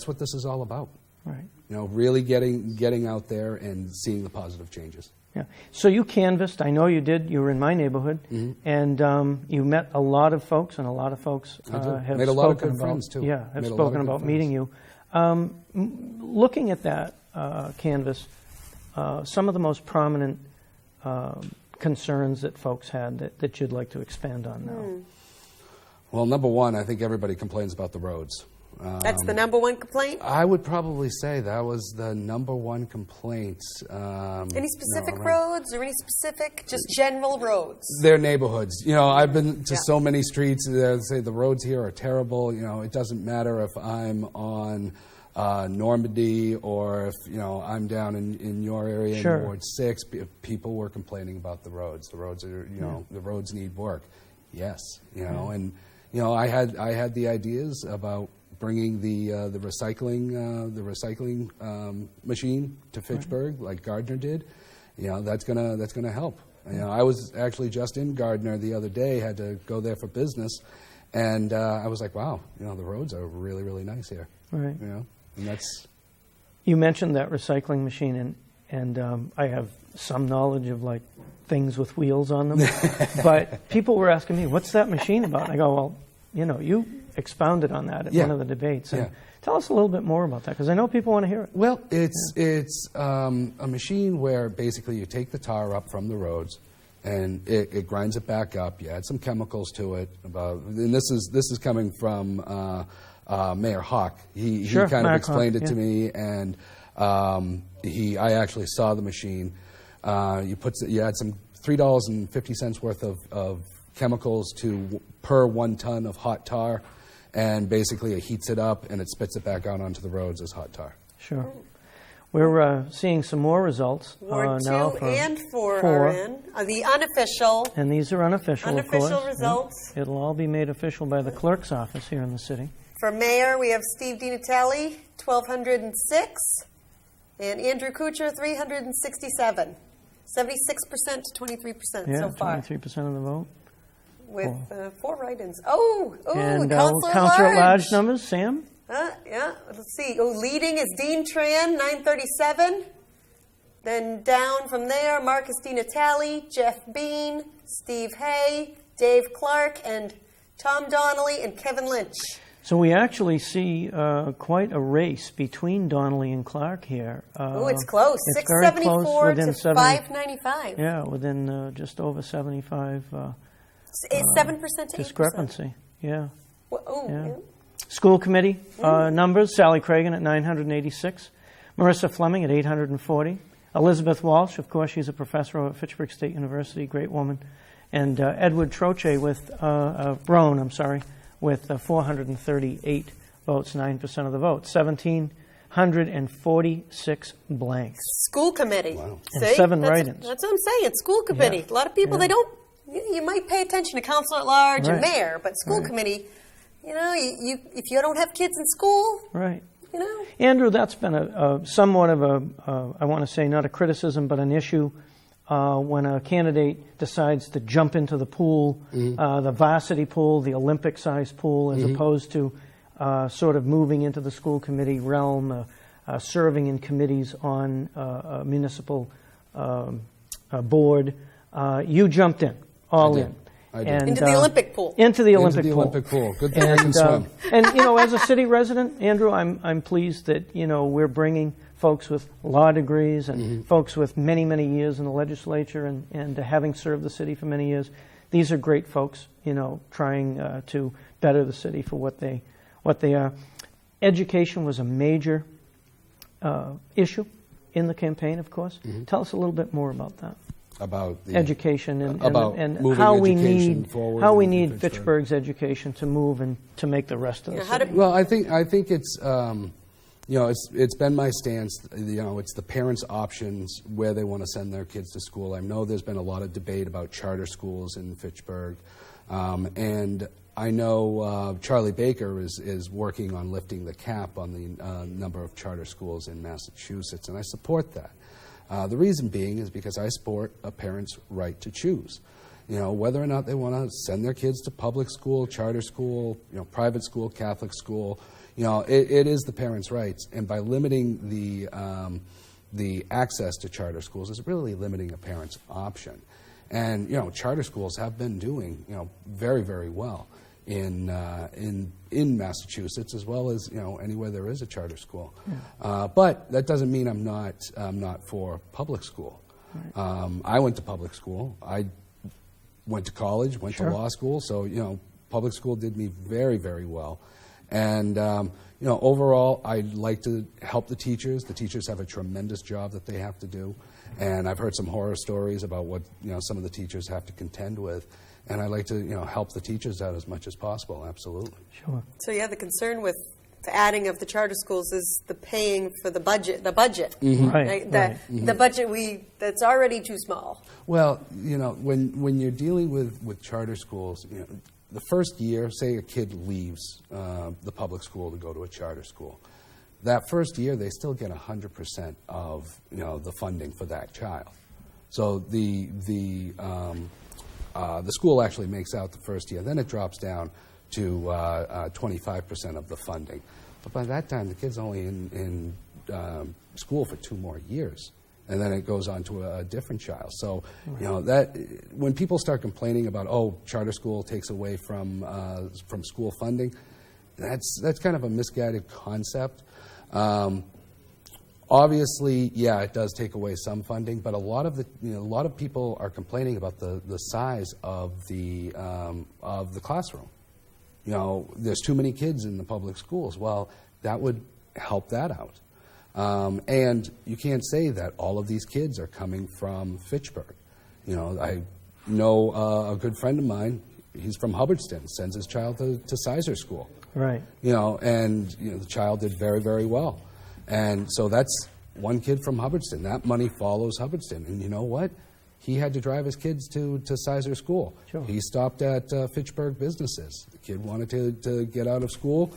what this is all about. Right. You know, really getting out there and seeing the positive changes. Yeah. So you canvassed. I know you did. You were in my neighborhood, and you met a lot of folks, and a lot of have made a lot of good friends too. Yeah, have spoken about meeting you. Looking at that canvass, some of the most prominent concerns that folks had that you'd like to expand on now. Well, number one, I think everybody complains about the roads. That's the number one complaint? I would probably say that was the number one complaint. Any specific roads or any specific, just general roads? Their neighborhoods. You know, I've been to so many streets that say the roads here are terrible. You know, it doesn't matter if I'm on Normandy or if, you know, I'm down in your area in Ward 6. People were complaining about the roads. The roads are, you know, the roads need work. Yes, you know, and, you know, I had the ideas about bringing the recycling machine to Fitchburg, like Gardner did. You know, that's gonna help. You know, I was actually just in Gardner the other day, had to go there for business, and I was like, wow, you know, the roads are really, really nice here. Right. You know, and that's. You mentioned that recycling machine, and I have some knowledge of like things with wheels on them. But people were asking me, "What's that machine about?" And I go, "Well, you expounded on that at one of the debates." And tell us a little bit more about that, because I know people want to hear it. Well, it's a machine where basically you take the tar up from the roads, and it grinds it back up. You add some chemicals to it. And this is coming from Mayor Hawk. He kind of explained it to me, and I actually saw the machine. You add some $3.50 worth of chemicals per 1 ton of hot tar, and basically it heats it up and it spits it back out onto the roads as hot tar. Sure. We're seeing some more results Ward 2 now and 4 are in. The unofficial. And these are unofficial, of course. Unofficial results. Yeah. It'll all be made official by the clerk's office here in the city. For mayor, we have Steve DiNatale, 1,206, and Andrew Kuchar, 367. 76% to 23% so far. 23% of the vote. With 4 write-ins. And Councilor at large numbers, Sam? Yeah, let's see. Leading is Dean Tran, 937. Then down from there, Marcus DiNatale, Jeff Bean, Steve Hay, Dave Clark, and Tom Donnelly and Kevin Lynch. So we actually see quite a race between Donnelly and Clark here. It's close. It's very close, 674 within to 595. Yeah, within just over 75 7% to 8%. discrepancy. Yeah. Yeah. School committee numbers, Sally Cragen at 986, Marissa Fleming at 840, Elizabeth Walsh, of course, she's a professor at Fitchburg State University, great woman, and Edward Troche with, with 438 votes, 9% of the vote, 1,746 blanks. School committee. Wow. And See? 7 write-ins. That's what I'm saying. School committee. A lot of people, they don't, you might pay attention to council at large and mayor, but school committee, you if you don't have kids in school, Right. Andrew, that's been a somewhat of I want to say not a criticism, but an issue when a candidate decides to jump into the pool, the varsity pool, the Olympic-sized pool, as opposed to sort of moving into the school committee realm, serving in committees on a municipal board. You jumped in, all in. I did. into the Olympic pool. Into the Olympic pool. Olympic pool. Good thing I can swim. And as a city resident, Andrew, I'm pleased that we're bringing folks with law degrees and folks with many, many years in the legislature and having served the city for many years. These are great folks, trying to better the city for what they are. Education was a major issue in the campaign, of course. Tell us a little bit more about that. About the Education and moving how we education need forward how we in need Fitchburg. Fitchburg's education to move and to make the rest of the city. Well, I think it's it's been my stance. It's the parents' options where they want to send their kids to school. I know there's been a lot of debate about charter schools in Fitchburg, and I know Charlie Baker is working on lifting the cap on the number of charter schools in Massachusetts, and I support that. The reason being is because I support a parent's right to choose. Whether or not they want to send their kids to public school, charter school, private school, Catholic school, it is the parents' rights. And by limiting the access to charter schools, is really limiting a parent's option. And charter schools have been doing very, very well in Massachusetts, as well as anywhere there is a charter school. But that doesn't mean I'm not for public school. Right. I went to public school. I went to college, went to law school. So public school did me very, very well. And overall, I like to help the teachers. The teachers have a tremendous job that they have to do. And I've heard some horror stories about what some of the teachers have to contend with. And I like to, help the teachers out as much as possible. Absolutely. Sure. So the concern with the adding of the charter schools is the paying for the budget. The budget, Right. The budget that's already too small. Well, when you're dealing with charter schools, the first year, say a kid leaves the public school to go to a charter school, that first year they still get 100% of the funding for that child. So the school actually makes out the first year. Then it drops down to 25% of the funding. But by that time, the kid's only in school for 2 more years. and then it goes on to a different child. So, that when people start complaining about, charter school takes away from school funding, that's kind of a misguided concept. Obviously, yeah, it does take away some funding, but a lot of people are complaining about the size of the classroom. There's too many kids in the public schools. Well, that would help that out. And you can't say that all of these kids are coming from Fitchburg. I know a good friend of mine, he's from Hubbardston, sends his child to Sizer School. Right. And the child did very, very well. And so that's one kid from Hubbardston. That money follows Hubbardston. And you know what? He had to drive his kids to Sizer School. Sure. He stopped at Fitchburg businesses. The kid wanted to get out of school.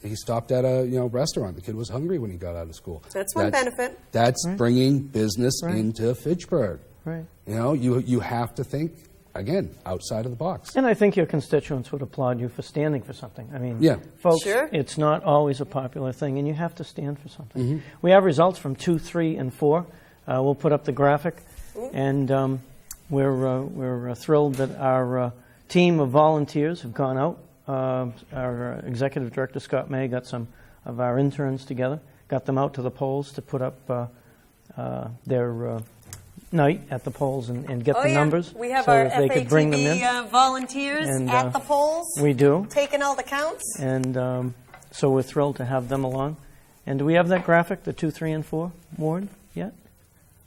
He stopped at a restaurant. The kid was hungry when he got out of school. That's one benefit. That's bringing business into Fitchburg. Right. You have to think, again, outside of the box. And I think your constituents would applaud you for standing for something. I mean, Yeah. folks, Sure. it's not always a popular thing, and you have to stand for something. We have results from 2, 3, and 4. We'll put up the graphic, and we're thrilled that our team of volunteers have gone out. Our executive director, Scott May, got some of our interns together, got them out to the polls to put up their night at the polls and get the numbers We have so our that they could bring them in. FATV volunteers And, at the polls. We do. Taking all the counts. And so we're thrilled to have them along. And do we have that graphic, the 2, 3, and 4 ward yet?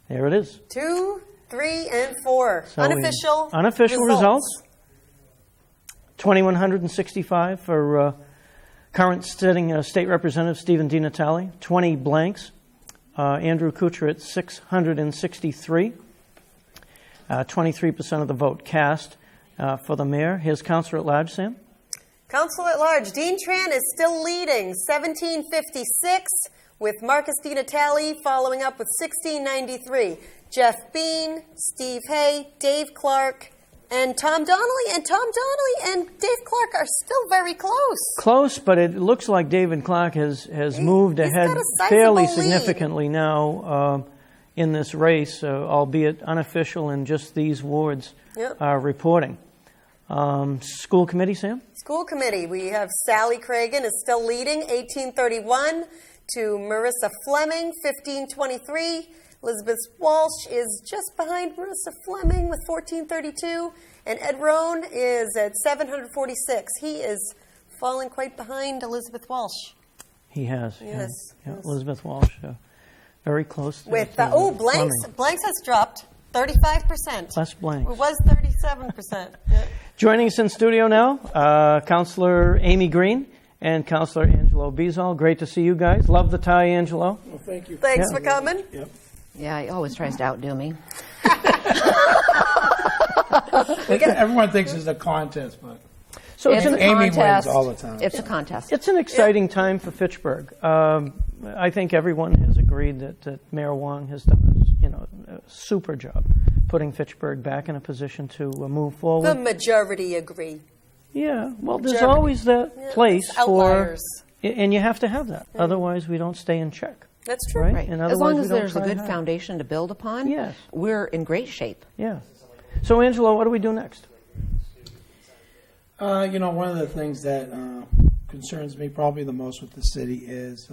There it is. 2, 3, and 4. So Unofficial results. 2,165 for current sitting state representative Stephen DiNatale. 20 blanks. Andrew Kuchar at 663. 23% of the vote cast for the mayor. Here's Councilor at Large, Sam. Council at Large, Dean Tran is still leading, 1756, with Marcus DiNatale following up with 1693. Jeff Bean, Steve Hay, Dave Clark, and Tom Donnelly. And Tom Donnelly and Dave Clark are still very close. Close, but it looks like David Clark has moved ahead got a sizable fairly lead. significantly now in this race, albeit unofficial, and just these wards are reporting. School committee, Sam? School committee, we have Sally Cragen is still leading, 1831, to Marissa Fleming, 1523. Elizabeth Walsh is just behind Marissa Fleming with 1432, and Ed Rohn is at 746. He is falling quite behind Elizabeth Walsh. He has. Yes. Yeah. Elizabeth Walsh, very close. With to blanks. Fleming. Blanks has dropped 35%. Less blanks. It was 37%. Yeah. Joining us in studio now, Councilor Amy Green and Councilor Angelo Bezal. Great to see you guys. Love the tie, Angelo. Well, thank you. Thanks for coming. Yep. Yeah, he always tries to outdo me. Everyone thinks it's a contest, but So It's it's a an, Amy wins contest. all the time. It's a contest. it's an exciting time for Fitchburg. I think everyone has agreed that Mayor Wong has done a super job putting Fitchburg back in a position to move forward. The majority agree. Yeah, well, there's Majority. always that place for, Outliers. and you have to have that. Otherwise, we don't stay in check. That's true. Right? Right. And As long otherwise as we don't there's a try good hard. foundation to build upon, Yes. we're in great shape. Yeah. So, Angelo, what do we do next? One of the things that concerns me probably the most with the city is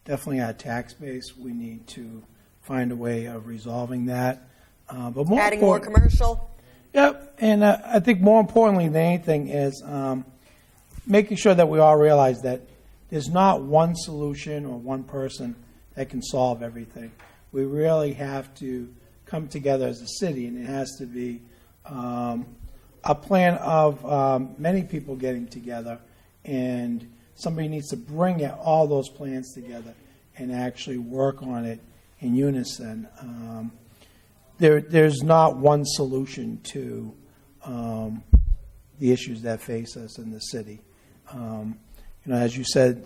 definitely our tax base. We need to find a way of resolving that. But more Adding more important- commercial. Yep, and I think more importantly than anything is making sure that we all realize that there's not one solution or one person that can solve everything. We really have to come together as a city, and it has to be a plan of many people getting together, and somebody needs to bring all those plans together and actually work on it in unison. There's not one solution to the issues that face us in the city. As you said,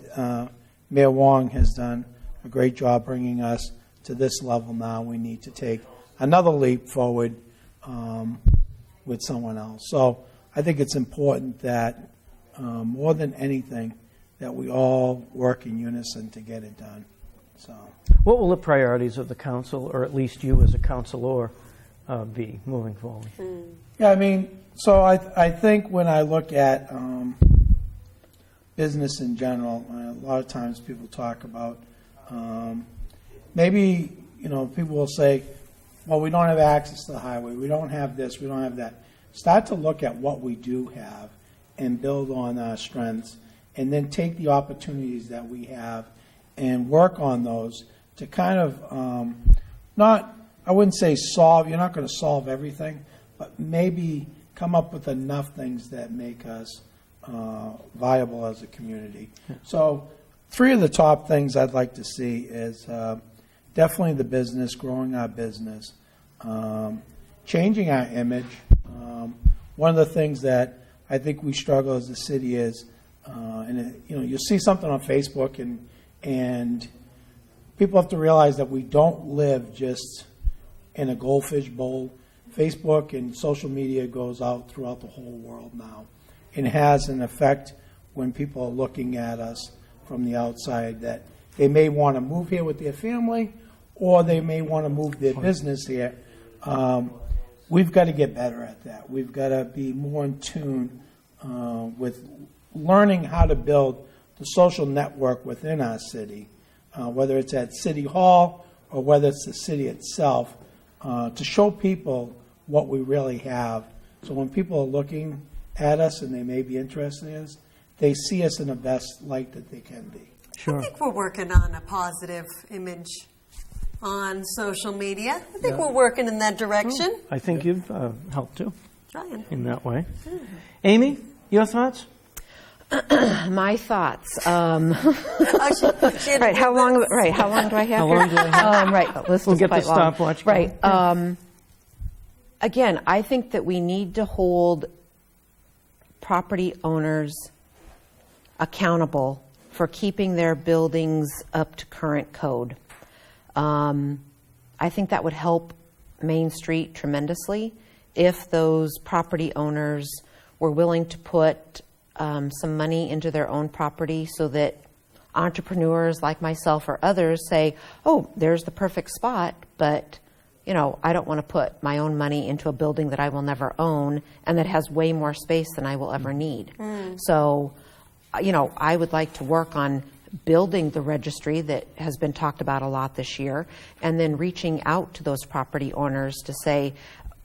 Mayor Wong has done a great job bringing us to this level now. We need to take another leap forward with someone else. So I think it's important that, more than anything, that we all work in unison to get it done. So, What will the priorities of the council, or at least you as a councilor, be moving forward? yeah, I mean, so I think when I look at business in general, a lot of times people talk about maybe, people will say, well, we don't have access to the highway, we don't have this, we don't have that. Start to look at what we do have and build on our strengths, and then take the opportunities that we have and work on those to kind of I wouldn't say solve, you're not going to solve everything, but maybe come up with enough things that make us viable as a community. So 3 of the top things I'd like to see is definitely the business, growing our business, changing our image. One of the things that I think we struggle as a city is, you'll see something on Facebook and people have to realize that we don't live just in a goldfish bowl. Facebook and social media goes out throughout the whole world now. It has an effect when people are looking at us from the outside that they may want to move here with their family or they may want to move their business here. We've got to get better at that. We've got to be more in tune with learning how to build the social network within our city, whether it's at City Hall or whether it's the city itself, to show people what we really have. So when people are looking at us and they may be interested in us, they see us in the best light that they can be. Sure. I think we're working on a positive image on social media. I think we're working in that direction. I think you've helped too Trying. in that way. Amy, your thoughts? My thoughts. Right, Right. How long do I have How here? long do I have? Right. The list We'll is get the quite long. stopwatch going. Right. Again, I think that we need to hold property owners accountable for keeping their buildings up to current code. I think that would help Main Street tremendously if those property owners were willing to put some money into their own property so that entrepreneurs like myself or others say, oh, there's the perfect spot, but I don't want to put my own money into a building that I will never own and that has way more space than I will ever need. So, I would like to work on building the registry that has been talked about a lot this year, and then reaching out to those property owners to say,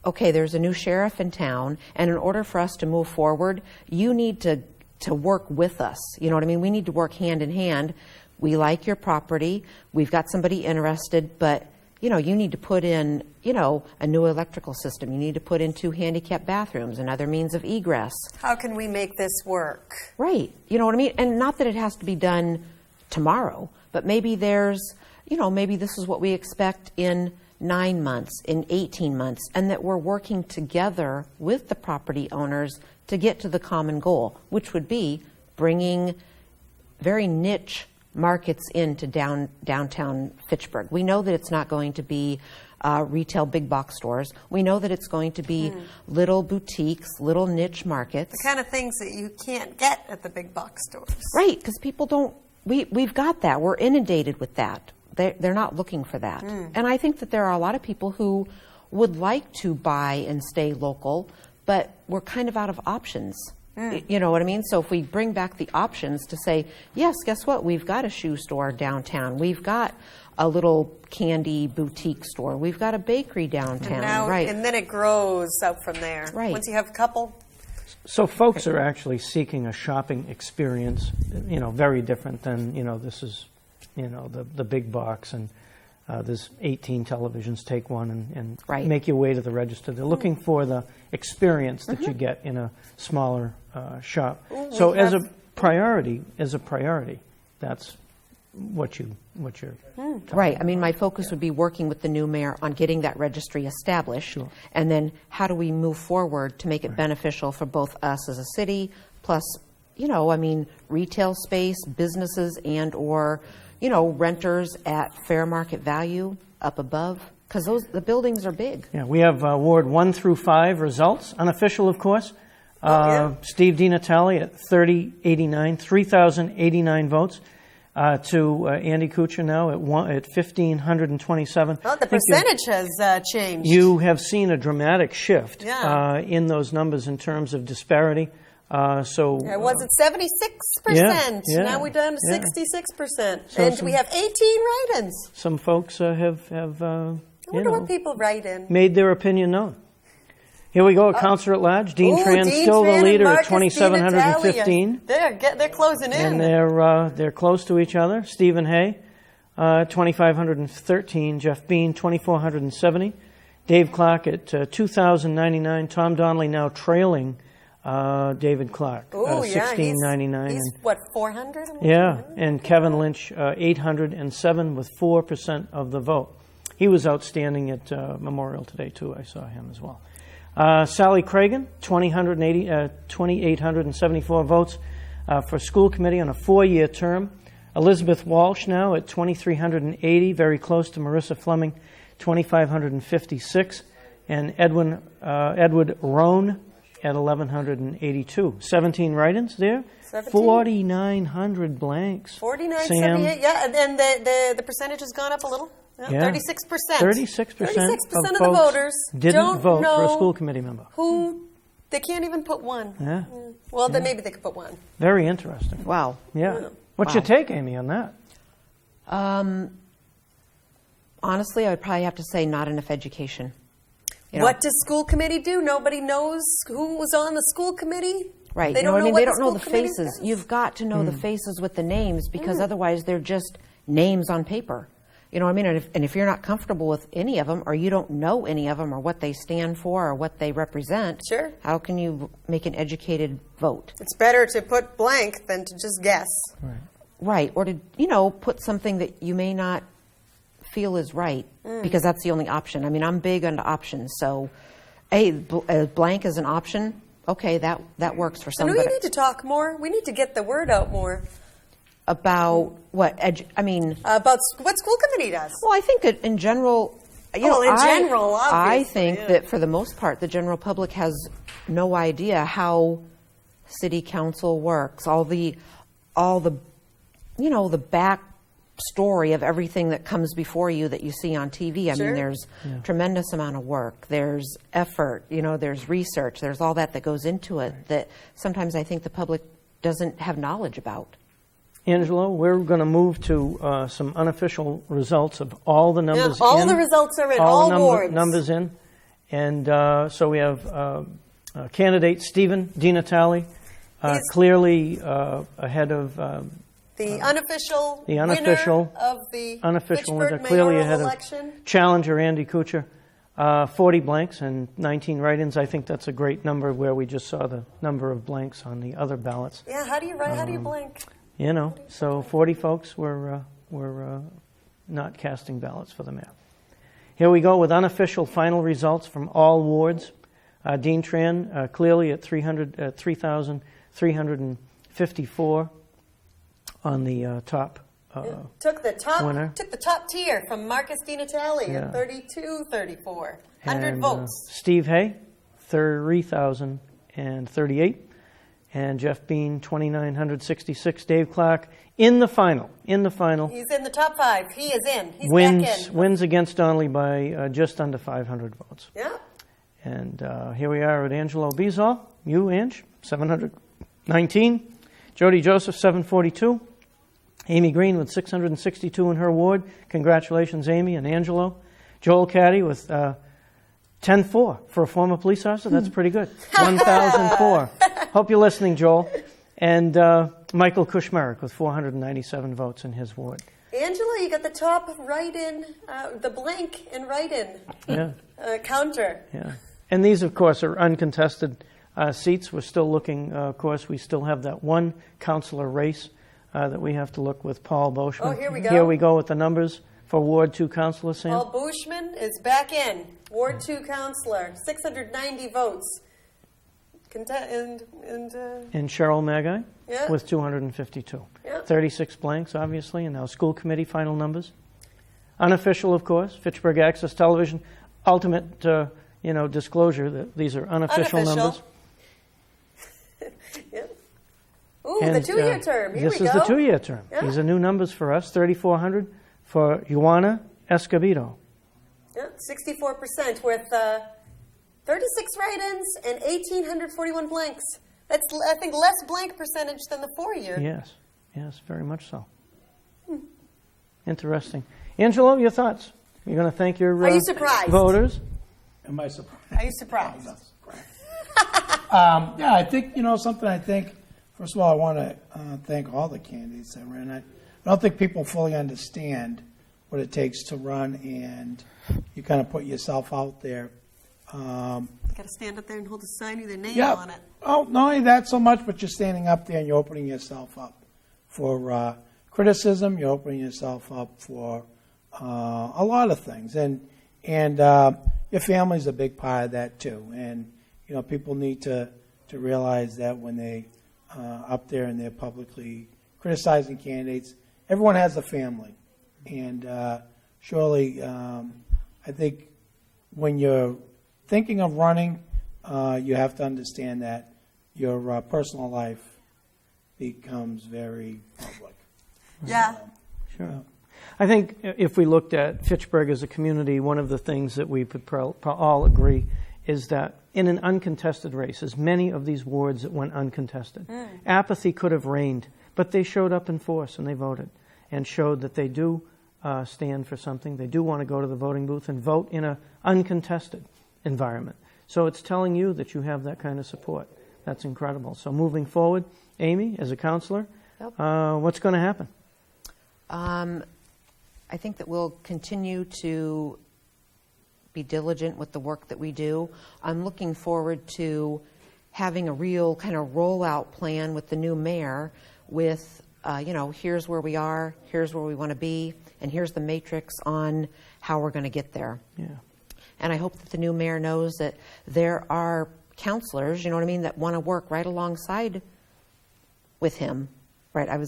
okay, there's a new sheriff in town, and in order for us to move forward, you need to work with us. You know what I mean? We need to work hand in hand. We like your property. We've got somebody interested, but you need to put in, a new electrical system. You need to put in 2 handicap bathrooms and other means of egress. How can we make this work? Right. You know what I mean? And not that it has to be done tomorrow, but maybe there's, maybe this is what we expect in 9 months, in 18 months, and that we're working together with the property owners to get to the common goal, which would be bringing very niche markets into downtown Fitchburg. We know that it's not going to be retail big box stores. We know that it's going to be little boutiques, little niche markets. The kind of things that you can't get at the big box stores. Right, because people don't, we've got that. We're inundated with that. They're not looking for that. And I think that there are a lot of people who would like to buy and stay local, but we're kind of out of options. You know what I mean? So if we bring back the options to say, yes, guess what? We've got a shoe store downtown. We've got a little candy boutique store. We've got a bakery downtown. Right. And then it grows out from there. Right. Once you have a couple. So folks are actually seeking a shopping experience, very different than, this is, the big box and there's 18 televisions, take one and Right. make your way to the register. They're looking for the experience that you get in a smaller shop. So as a priority, that's what you're Right. I mean, my focus would be working with the new mayor on getting that registry established. Sure. And then how do we move forward to make it beneficial for both us as a city, plus, retail space, businesses and or, renters at fair market value up above, because the buildings are big. Yeah, we have Ward 1 through 5 results, unofficial, of course. Steve DiNatale at 3,089 votes. to Andy Kuchar now at 1,527. Well, the percentage has changed. You have seen a dramatic shift Yeah. in those numbers in terms of disparity. It was at 76%. Yeah, Now we're down to yeah. 66%. So and some- we have 18 write-ins. some folks have I wonder what people write in. made their opinion known. Here we go, Councillor at Large. Dean Ooh, Tran Dean still Tran the and leader at Marcus 2,715. They're closing in. And they're close to each other. Stephen Hay, 2,513. Jeff Bean, 2,470. Dave Clark at 2,099. Tom Donnelly now trailing David Clark, Ooh, yeah, 1,699. he's what, 400? Yeah, and Kevin Lynch, 807 with 4% of the vote. He was outstanding at Memorial today, too. I saw him as well. Sally Cragen, 2,874 votes for school committee on a 4-year term. Elizabeth Walsh now at 2,380, very close to Marissa Fleming, 2,556. And Edward Roan at 1,182. 17 write-ins there. 17. 4,900 blanks. 49.78, yeah, and then the percentage has gone up a little. Yeah. 36%. 36% 36% of of the folks voters didn't don't vote know for a school committee member. who, they can't even put one. Yeah, Well, then maybe they could put one. very interesting. Wow. Yeah. What's your take, Amy, on that? Honestly, I would probably have to say not enough education. You know, What does school committee do? Nobody knows who was on the school committee? Right. They You know, don't know I mean, what they the don't know school the committee faces. does. You've got to know the faces with the names because otherwise they're just names on paper. You know what I mean? And if you're not comfortable with any of them or you don't know any of them or what they stand for or what they represent, Sure. how can you make an educated vote? It's better to put blank than to just guess. Right. Or to, put something that you may not feel is right because that's the only option. I mean, I'm big on options. So, blank is an option. Okay, that works for I some. know but you need to talk more. We need to get the word out more about what? about what school committee does. Well, I think that in general, in general, I obviously, think yeah. that for the most part, the general public has no idea how city council works. All the the back story of everything that comes before you that you see on TV. I Sure. mean, there's tremendous amount of work. There's effort. There's research. There's all that goes into it that sometimes I think the public doesn't have knowledge about. Angelo, we're going to move to some unofficial results of all the numbers all in. the results are in, all all the wards. numbers in. And so we have candidate Stephen DiNatale, He's- clearly ahead of The unofficial the unofficial winner of the unofficial Fitchburg ones are clearly mayoral ahead election. of challenger Andy Kuchar. 40 blanks and 19 write-ins. I think that's a great number where we just saw the number of blanks on the other ballots. Yeah, how do you write? How do you blank? So 40 folks were not casting ballots for the mayor. Here we go with unofficial final results from all wards. Dean Tran clearly at 3,354 on the top Took the top winner. Took the top tier from Marcus DiNatale Yeah. at 32-34. 100 And, votes. Steve Hay, 3,038. And Jeff Bean, 2,966. Dave Clark in the final. He's in the top 5. He is in. He's back in. Wins against Donnelly by just under 500 votes. Yeah. And here we are at Angelo Bezal. You, Ange, 719. Jody Joseph, 742. Amy Green with 662 in her ward. Congratulations, Amy and Angelo. Joel Caddy with 10-4 for a former police officer. That's pretty good. 1,004. Hope you're listening, Joel. And Michael Kushmarek with 497 votes in his ward. Angela, you got the top write-in, the blank in write-in counter. Yeah. And these, of course, are uncontested seats. We're still looking, of course, we still have that one councillor race that we have to look with Paul Boschman. Oh, here we go. Here we go with the numbers for Ward 2 councillor, Sam. Paul Bushman is back in. Ward 2 councillor, 690 votes. And Cheryl Magai Yeah. with 252. Yeah. 36 blanks, obviously, and now school committee final numbers. Unofficial, of course, Fitchburg Access Television. Ultimate, disclosure that these are unofficial numbers. Yep. Ooh, the two-year term. Here this we is go. the 2-year term. Yeah. These are new numbers for us. 3,400 for Juana Escobedo. Yeah, 64% with 36 write-ins and 1,841 blanks. That's, I think, less blank percentage than the 4-year. Yes, very much so. Interesting. Angelo, your thoughts? You're going to thank your Are you surprised? voters? Am I surprised? Are you surprised? Yeah, I think, something I think, first of all, I want to thank all the candidates that ran. I don't think people fully understand what it takes to run, and you kind of put yourself out there. Got to stand up there and hold a sign with your name Yeah. on it. Oh, not only that so much, but you're standing up there and you're opening yourself up for criticism. You're opening yourself up for a lot of things, and your family's a big part of that too. And people need to realize that when they up there and they're publicly criticizing candidates, everyone has a family, and surely I think when you're thinking of running, you have to understand that your personal life becomes very public. Yeah. Sure. I think if we looked at Fitchburg as a community, one of the things that we could all agree is that in an uncontested race, as many of these wards that went uncontested, apathy could have reigned, but they showed up in force and they voted and showed that they do stand for something. They do want to go to the voting booth and vote in an uncontested environment. So it's telling you that you have that kind of support. That's incredible. So moving forward, Amy, as a counselor, what's going to happen? I think that we'll continue to be diligent with the work that we do. I'm looking forward to having a real kind of rollout plan with the new mayor with, here's where we are, here's where we want to be, and here's the matrix on how we're going to get there. Yeah. And I hope that the new mayor knows that there are counselors, that want to work right alongside with him. Right, I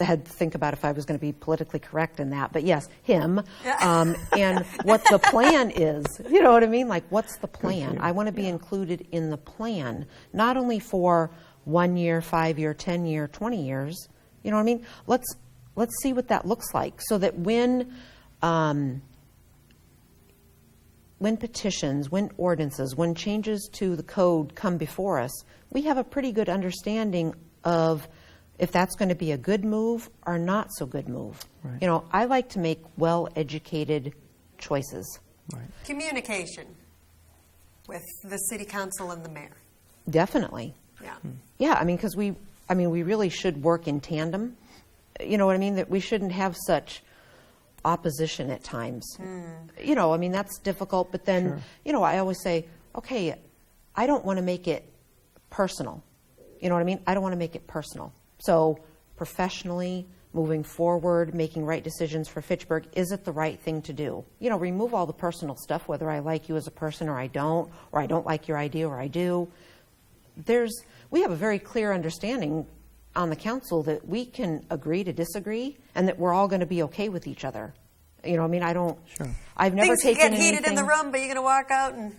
had to think about if I was going to be politically correct in that, but yes, him, and what the plan is. You know what I mean? Like, what's the plan? I want to be included in the plan, not only for 1 year, 5 year, 10 year, 20 years. You know what I mean? Let's see what that looks like, so that when petitions, when ordinances, when changes to the code come before us, we have a pretty good understanding of if that's going to be a good move or not so good move. Right. I like to make well-educated choices. Right. Communication with the city council and the mayor. Definitely. Yeah. Yeah, because we really should work in tandem. You know what I mean? That we shouldn't have such opposition at times. That's difficult, but then, I always say, okay, I don't want to make it personal. You know what I mean? I don't want to make it personal. So professionally, moving forward, making right decisions for Fitchburg, is it the right thing to do? Remove all the personal stuff, whether I like you as a person or I don't like your idea or I do. We have a very clear understanding on the council that we can agree to disagree and that we're all going to be okay with each other. I don't, I've never Things taken get heated in the room, but you're going to walk out and,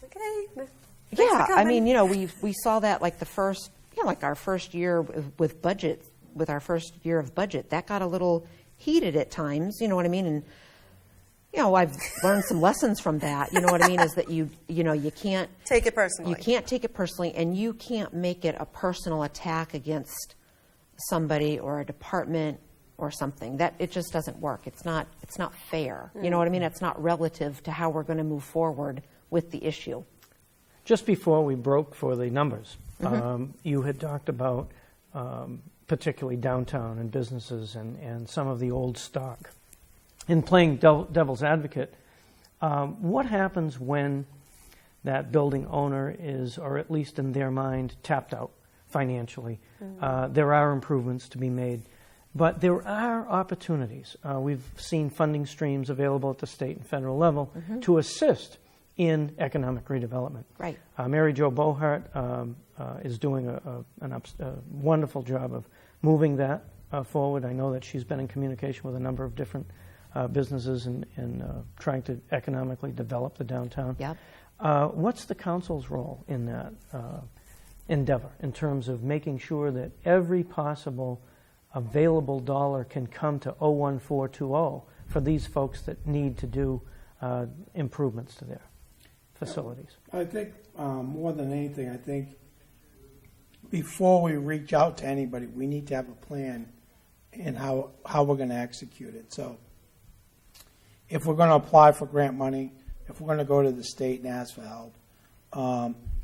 okay. Yeah, we saw that like our first year with budget, with our first year of budget, that got a little heated at times, you know what I mean? And, I've learned some lessons from that, you know what I mean, is that you can't take it personally. You can't take it personally, and you can't make it a personal attack against somebody or a department or something. That it just doesn't work. It's not fair. You know what I mean? It's not relative to how we're going to move forward with the issue. Just before we broke for the numbers, you had talked about particularly downtown and businesses and some of the old stock. In playing devil's advocate, what happens when that building owner is, or at least in their mind, tapped out financially? There are improvements to be made, but there are opportunities. We've seen funding streams available at the state and federal level to assist in economic redevelopment. Right. Mary Jo Bohart is doing a wonderful job of moving that forward. I know that she's been in communication with a number of different businesses and trying to economically develop the downtown. Yep. What's the council's role in that? endeavor in terms of making sure that every possible available dollar can come to 01420 for these folks that need to do improvements to their facilities. I think more than anything, I think before we reach out to anybody, we need to have a plan and how we're going to execute it. So if we're going to apply for grant money, if we're going to go to the state and ask for help,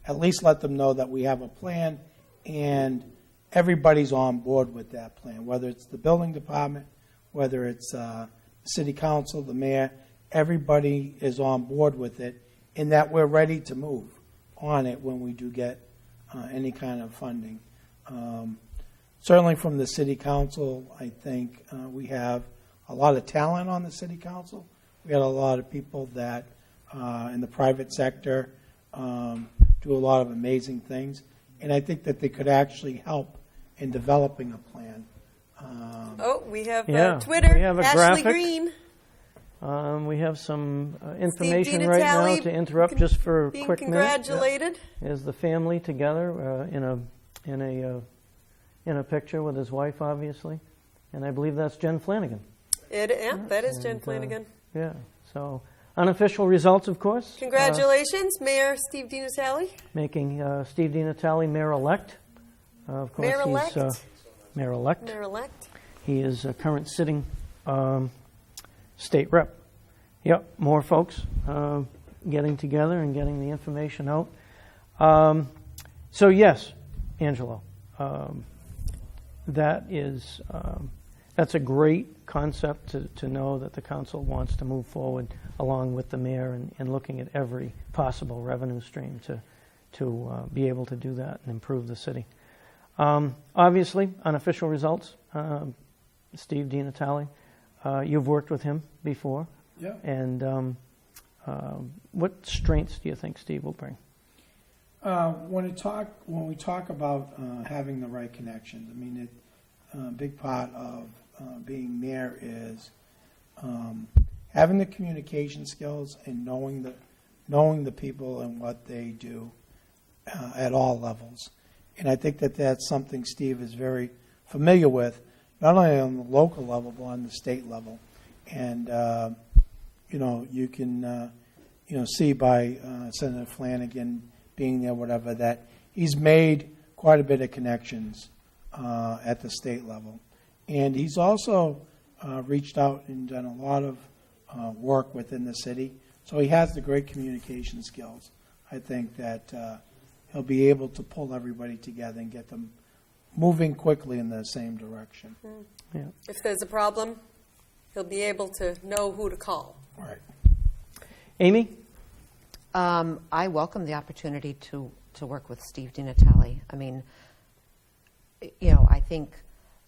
at least let them know that we have a plan and everybody's on board with that plan, whether it's the building department, whether it's the city council, the mayor, everybody is on board with it, and that we're ready to move on it when we do get any kind of funding. Certainly from the city council, I think we have a lot of talent on the city council. We got a lot of people that in the private sector do a lot of amazing things, and I think that they could actually help in developing a plan. We have Yeah, Twitter, we have a Ashley graphic. Green. We have some information Steve right now DiNatale to interrupt just for a being quick minute. congratulated. Is the family together in a picture with his wife, obviously, and I believe that's Jen Flanagan. That is Jen Flanagan. Yeah. So unofficial results, of course. Congratulations, Mayor Steve DiNatale. Making Steve DiNatale mayor-elect. Of course, Mayor-elect? he's mayor-elect. Mayor-elect. He is a current sitting state rep. Yep, more folks getting together and getting the information out. So yes, Angelo, that's a great concept to know that the council wants to move forward along with the mayor and looking at every possible revenue stream to be able to do that and improve the city. Obviously, unofficial results. Steve DiNatale, you've worked with him before. Yeah. And what strengths do you think Steve will bring? When we talk about having the right connections, I mean, a big part of being mayor is having the communication skills and knowing the people and what they do at all levels. And I think that that's something Steve is very familiar with, not only on the local level, but on the state level. And, you can, see by Senator Flanagan being there, whatever, that he's made quite a bit of connections at the state level. And he's also reached out and done a lot of work within the city. So he has the great communication skills. I think that he'll be able to pull everybody together and get them moving quickly in the same direction. Yeah. If there's a problem, he'll be able to know who to call. Right. Amy? I welcome the opportunity to work with Steve DiNatale. I mean, I think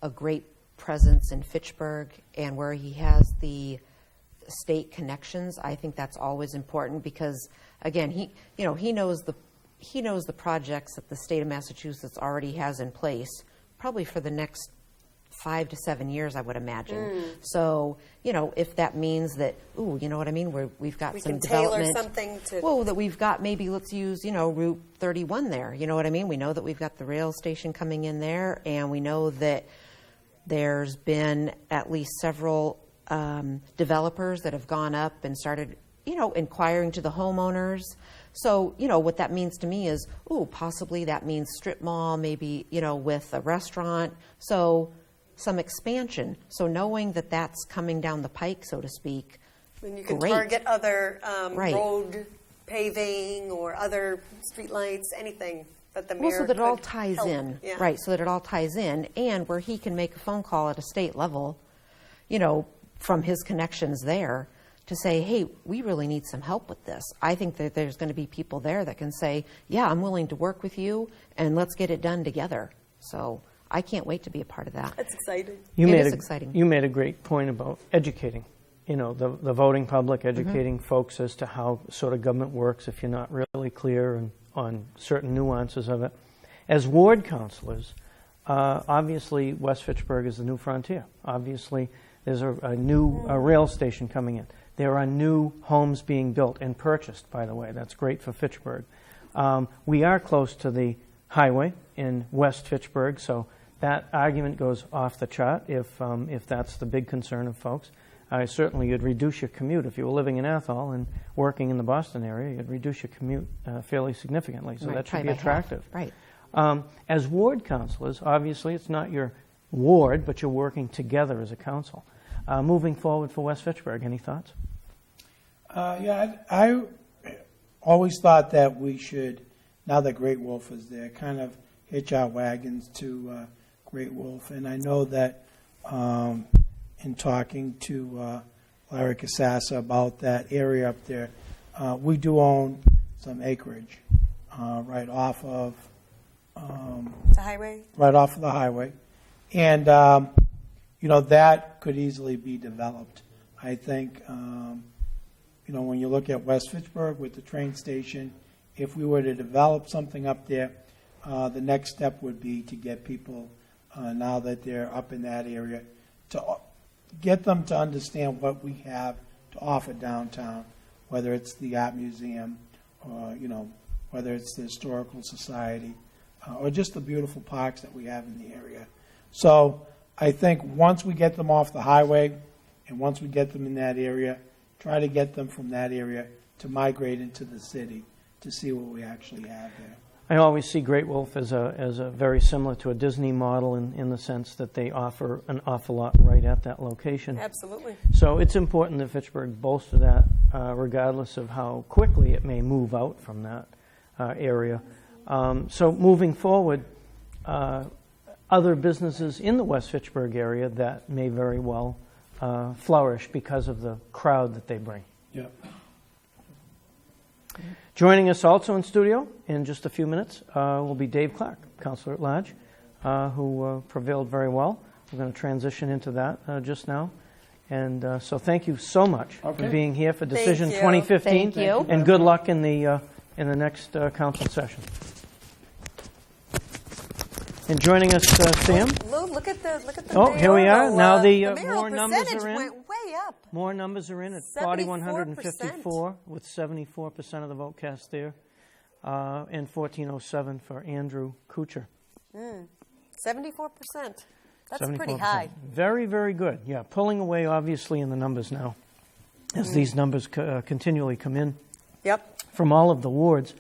a great presence in Fitchburg and where he has the state connections, I think that's always important because, again, he knows the projects that the state of Massachusetts already has in place, probably for the next 5 to 7 years, I would imagine. So, if that means that, you know what I mean, we've got We some can tailor development. something to. Well, that we've got, maybe let's use, Route 31 there. You know what I mean? We know that we've got the rail station coming in there, and we know that there's been at least several developers that have gone up and started, inquiring to the homeowners. So, what that means to me is, possibly that means strip mall, maybe, with a restaurant. So some expansion. So knowing that that's coming down the pike, so to speak, Then you can great. target other Right. road paving or other streetlights, anything that the mayor Well, so that it all could ties help. in, Yeah. right? So that it all ties in, and where he can make a phone call at a state level, from his connections there, to say, hey, we really need some help with this. I think that there's going to be people there that can say, yeah, I'm willing to work with you, and let's get it done together. So I can't wait to be a part of that. That's exciting. You It made is a, exciting. You made a great point about educating, the voting public, educating folks as to how sort of government works if you're not really clear on certain nuances of it. As ward councilors, obviously West Fitchburg is the new frontier. Obviously there's a new rail station coming in. There are new homes being built and purchased, by the way. That's great for Fitchburg. We are close to the highway in West Fitchburg, so that argument goes off the chart if that's the big concern of folks. Certainly you'd reduce your commute. If you were living in Athol and working in the Boston area, you'd reduce your commute fairly significantly, so Right, that should probably be by half. attractive. Right. As ward councilors, obviously it's not your ward, but you're working together as a council. Moving forward for West Fitchburg, any thoughts? I always thought that we should, now that Great Wolf is there, kind of hitch our wagons to Great Wolf. And I know that in talking to Larry Casassa about that area up there, we do own some acreage right off of The highway? right off of the highway. And, that could easily be developed. I think, when you look at West Fitchburg with the train station, if we were to develop something up there, the next step would be to get people, now that they're up in that area, to get them to understand what we have to offer downtown, whether it's the art museum, or, whether it's the historical society, or just the beautiful parks that we have in the area. So I think once we get them off the highway and once we get them in that area, try to get them from that area to migrate into the city to see what we actually have there. I always see Great Wolf as a very similar to a Disney model in the sense that they offer an awful lot right at that location. Absolutely. So it's important that Fitchburg bolster that, regardless of how quickly it may move out from that area. So moving forward, other businesses in the West Fitchburg area that may very well flourish because of the crowd that they bring. Yep. Joining us also in studio in just a few minutes will be Dave Clark, Councilor at Large, who prevailed very well. We're going to transition into that just now. And so thank you so much for being here for Decision you. 2015. Thank you. And good luck in the next council session. And joining us, Sam. Lou, look at the Oh, here we are. mayoral, Now the mayoral more numbers percentage are in. went way up. More numbers are in at 74%. 4,154, with 74% of the vote cast there, and 1,407 for Andrew Kuchar. 74%. That's 74%. pretty high. Very, very good. Yeah, pulling away, obviously, in the numbers now, as these numbers continually come in Yep. from all of the wards.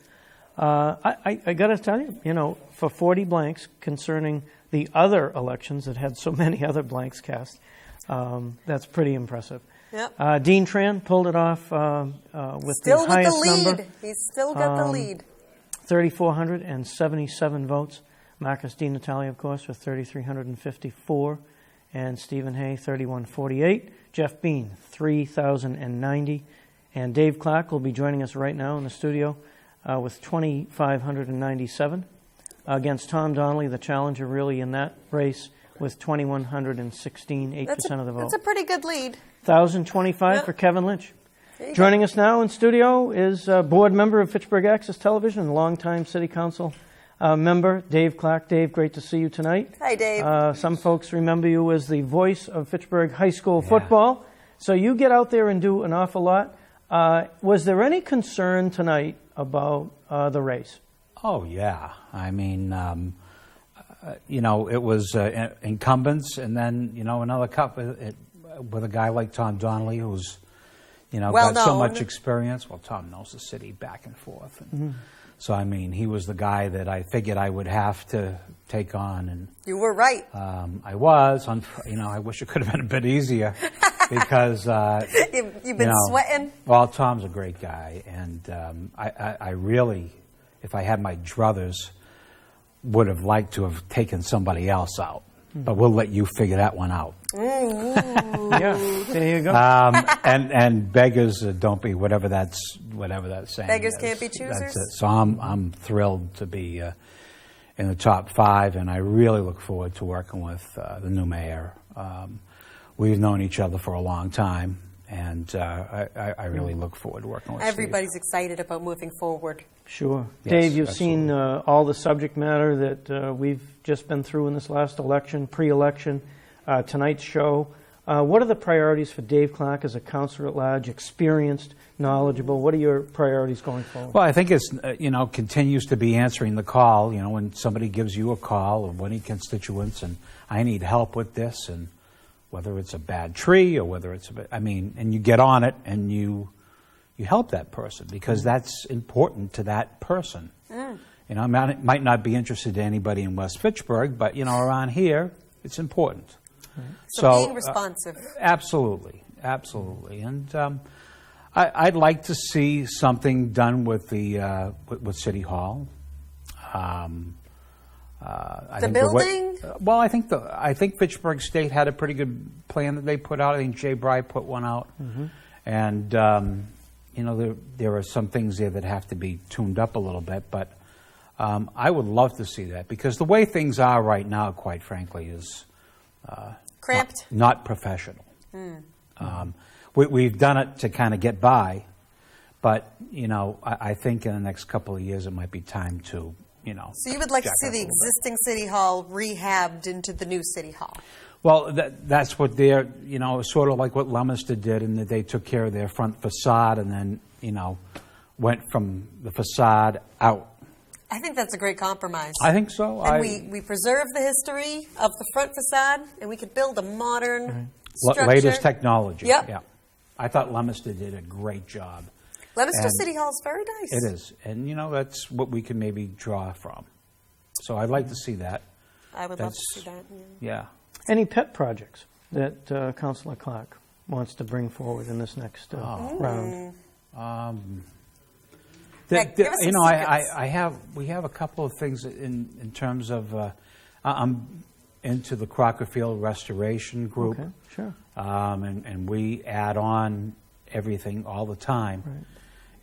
I got to tell you, for 40 blanks concerning the other elections that had so many other blanks cast, that's pretty impressive. Yep. Dean Tran pulled it off with Still the with highest the lead. number, He's still got the lead. 3,477 votes. Marcus Di Natale, of course, with 3,354. And Stephen Hay, 3,148. Jeff Bean, 3,090. And Dave Clark will be joining us right now in the studio with 2,597. Against Tom Donnelly, the challenger really in that race, with 2,116, 8% of the vote. That's a pretty good lead. 1,025 for Kevin Lynch. Joining us now in studio is board member of Fitchburg Access Television and longtime city council member, Dave Clark. Dave, great to see you tonight. Hi, Dave. Some folks remember you as the voice of Fitchburg High School football. So you get out there and do an awful lot. Was there any concern tonight about the race? Oh, yeah. I mean, it was incumbents, and then, another cup with a guy like Tom Donnelly, who's, got so much experience. Well, Tom knows the city back and forth. And so, I mean, he was the guy that I figured I would have to take on. And You were right. I was. I wish it could have been a bit easier because... You've been sweating? Well, Tom's a great guy, and I really... If I had my druthers, would have liked to have taken somebody else out. But we'll let you figure that one out. Yeah, there you go. And beggars don't be whatever that's saying. Beggars is. can't be choosers? That's it. So I'm thrilled to be in the top 5, and I really look forward to working with the new mayor. We've known each other for a long time, and I really look forward to working with Steve. Everybody's excited about moving forward. Sure. Yes, Dave, you've absolutely. seen all the subject matter that we've just been through in this last election, pre-election, tonight's show. What are the priorities for Dave Clark as a counselor at large, experienced, knowledgeable? What are your priorities going forward? Well, I think it's, continues to be answering the call, when somebody gives you a call of any constituents and I need help with this, and whether it's a bad tree or whether it's, and you get on it and you help that person because that's important to that person. I might not be interested to anybody in West Fitchburg, but, around here, it's important. So being responsive. Absolutely. And I'd like to see something done with the with City Hall. The building? I think Fitchburg State had a pretty good plan that they put out. I think Jay Bry put one out. And, there are some things there that have to be tuned up a little bit, but I would love to see that because the way things are right now, quite frankly, is cramped, not professional. We've done it to kind of get by, but I think in the next couple of years it might be time to So you would like to see the existing City Hall rehabbed into the new City Hall? Well, that's what they're sort of like what Leominster did, in that they took care of their front facade and then went from the facade out. I think that's a great compromise. I think so. And we preserve the history of the front facade, and we could build a modern structure. Latest technology. Yep. Yeah. I thought Leominster did a great job. Leominster City Hall is very nice. It is. And, that's what we can maybe draw from. So I'd like to see that. I would love to see that. Yeah. Any pet projects that Councilor Clark wants to bring forward in this next round? We have a couple of things in terms of, I'm into the Crockerfield Restoration Group. Okay, sure. And we add on everything all the time. Right.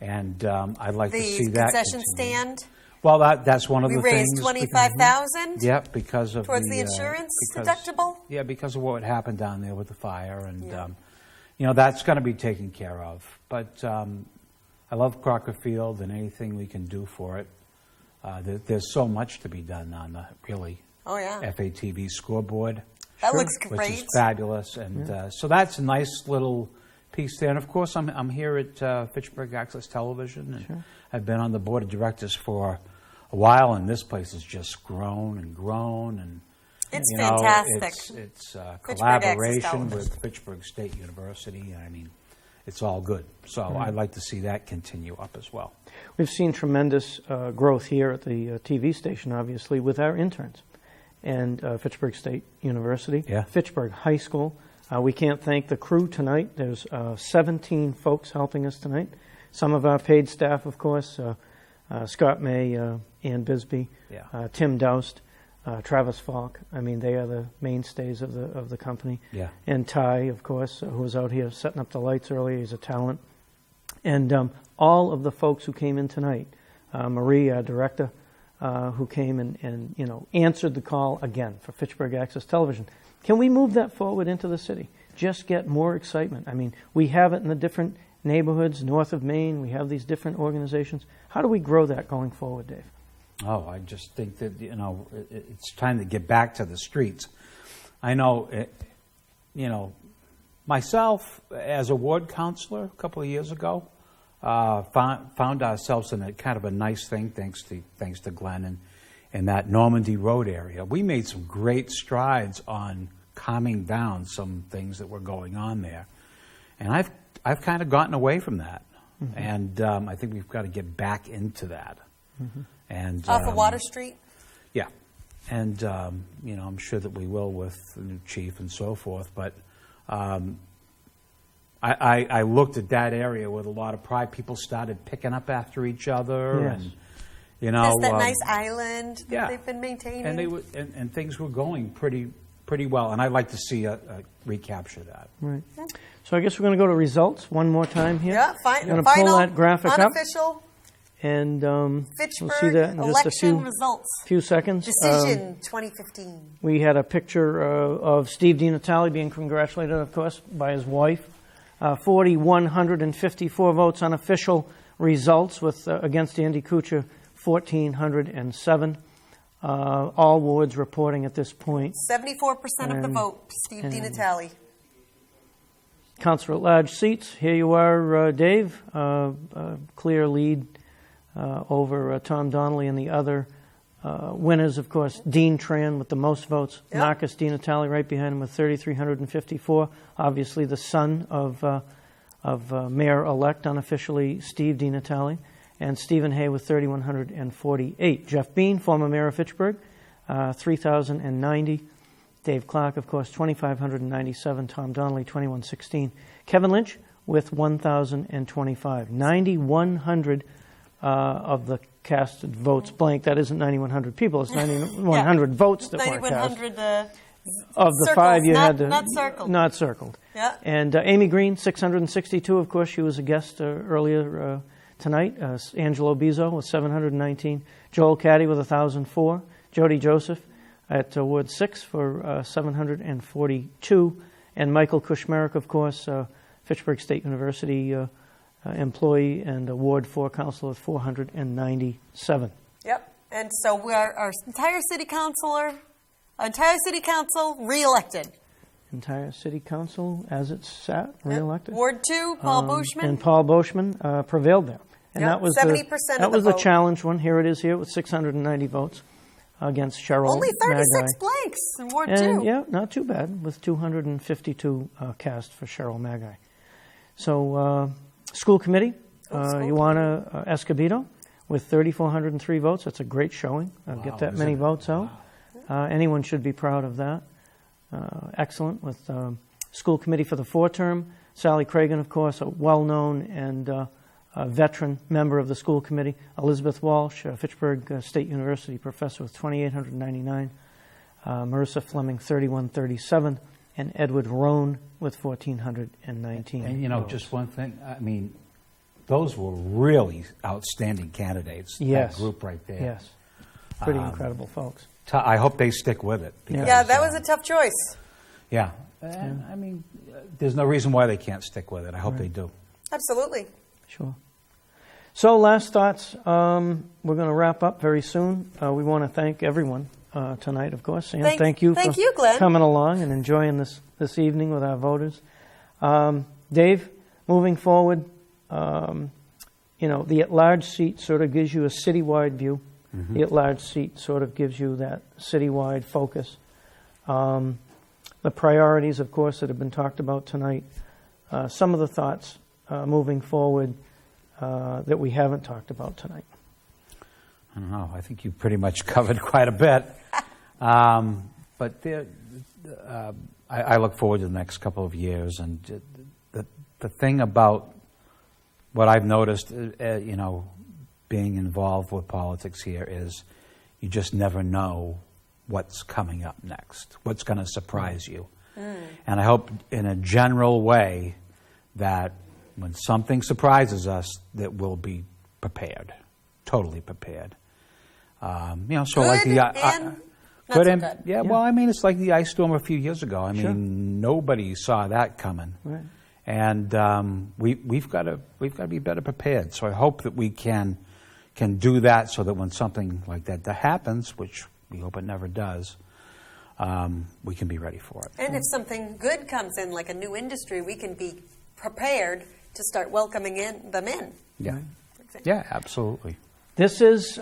And I'd like to see that concession continue. stand? Well, that's one of the things. We raised $25,000? Yep, because of towards the insurance deductible? Yeah, because of what happened down there with the fire. And, that's going to be taken care of. But I love Crockerfield and anything we can do for it. There's so much to be done on the FATV scoreboard. That looks great. Which is fabulous. And so that's a nice little piece there. And, of course, I'm here at Fitchburg Access Television. And I've been on the board of directors for a while, and this place has just grown and grown. And it's fantastic. It's collaboration with Fitchburg State University. It's all good. So I'd like to see that continue up as well. We've seen tremendous growth here at the TV station, obviously, with our interns. And Fitchburg State University, Fitchburg High School. We can't thank the crew tonight. There's 17 folks helping us tonight. Some of our paid staff, of course, Scott May, Ann Bisbee, Tim Doust, Travis Falk. They are the mainstays of the company. Yeah. And Ty, of course, who was out here setting up the lights earlier. He's a talent. And all of the folks who came in tonight, Marie, our director, who came and answered the call again for Fitchburg Access Television. Can we move that forward into the city? Just get more excitement. We have it in the different neighborhoods north of Maine. We have these different organizations. How do we grow that going forward, Dave? Oh, I just think that, it's time to get back to the streets. I know, myself as a ward councilor a couple of years ago, found ourselves in a kind of a nice thing, thanks to Glenn in that Normandy Road area. We made some great strides on calming down some things that were going on there. And I've kind of gotten away from that. Mm-hmm. And I think we've got to get back into that. Mm-hmm. And off of Water Street? Yeah. And, I'm sure that we will with the new chief and so forth. But I looked at that area with a lot of pride. People started picking up after each other. Yes. And, there's that nice island that they've been maintaining. And and things were going pretty well. And I'd like to see recapture that. Right. Yeah. So I guess we're going to go to results one more time here. Yeah, I'm going to pull that graphic unofficial, up. And Fitchburg we'll see that in just election results. Few seconds. Decision 2015. We had a picture of Steve DiNatale being congratulated, of course, by his wife. 4,154 votes on official results with against Andy Kuchar, 1,407. All wards reporting at this point. 74% of the vote, Steve DiNatale. Councilor-at-large seats. Here you are, Dave. Clear lead over Tom Donnelly and the other winners, of course, Dean Tran with the most votes. Yep. Marcus DiNatale right behind him with 3,354. Obviously the son of Mayor-elect, unofficially, Steve DiNatale. And Stephen Hay with 3,148. Jeff Bean, former Mayor of Fitchburg, 3,090. Dave Clark, of course, 2,597. Tom Donnelly, 2,116. Kevin Lynch with 1,025. 9,100 of the casted votes blank. That isn't 9,100 people. It's 9,100 votes that weren't cast. 9,100 Of the circles, five, you had to... not circled. Not circled. Yeah. And Amy Green, 662. Of course, she was a guest earlier tonight. Angelo Bizzo with 719. Joel Caddy with 1,004. Jody Joseph at Ward 6 for 742. And Michael Kushmerek, of course, Fitchburg State University employee and Ward 4 councilor with 497. Yep. And so our entire city council re-elected. Entire city council, as it sat, re-elected. Ward 2, Paul Bushman. And Paul Boschman prevailed there. And Yep, that was 70% that of was the the vote. challenge one. Here it is here with 690 votes against Cheryl Only 36 Magai. blanks in Ward And 2. yeah, not too bad, with 252 cast for Cheryl Magai. So, school committee, Ioana Escobedo with 3,403 votes. That's a great showing. Get that many votes out. Anyone should be proud of that. Excellent. With school committee for the 4-term, Sally Cragen, of course, a well-known and a veteran member of the school committee. Elizabeth Walsh, Fitchburg State University professor with 2,899. Marissa Fleming, 3,137. And Edward Rohn with 1,419. And, you know, just one thing, I mean, those were really outstanding candidates. Yes. That group right there. Yes. Pretty incredible folks. I hope they stick with it. Because, Yeah, that was a tough choice. Yeah. And, I mean, there's no reason why they can't stick with it. I hope they do. Absolutely. Sure. So, last thoughts. We're going to wrap up very soon. We want to thank everyone tonight, of course. Sam, thank you for Glenn. coming along and enjoying this evening with our voters. Dave, moving forward, you know, the at-large seat sort of gives you a citywide view. Mm-hmm. The at-large seat sort of gives you that citywide focus. The priorities, of course, that have been talked about tonight. Some of the thoughts moving forward that we haven't talked about tonight. I don't know. I think you pretty much covered quite a bit. But I look forward to the next couple of years. And the thing about what I've noticed, you know, being involved with politics here is you just never know what's coming up next, what's going to surprise you. And I hope in a general way that when something surprises us, that we'll be prepared, totally prepared. You know, so Good like the and good so and good. yeah, well, I mean, it's like the ice storm a few years ago. I mean, nobody saw that coming, Right. and we've got to be better prepared. So I hope that we can do that, so that when something like that happens, which we hope it never does, we can be ready for it. And if something good comes in, like a new industry, we can be prepared to start welcoming them in. Yeah, yeah, absolutely. This is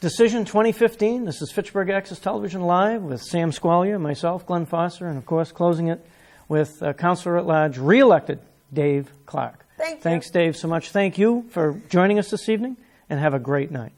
Decision 2015. This is Fitchburg Access Television Live with Sam Squalia, myself, Glenn Foster, and, of course, closing it with Councilor-at-Large, re-elected Dave Clark. Thank you. Thanks, Dave, so much. Thank you for joining us this evening, and have a great night.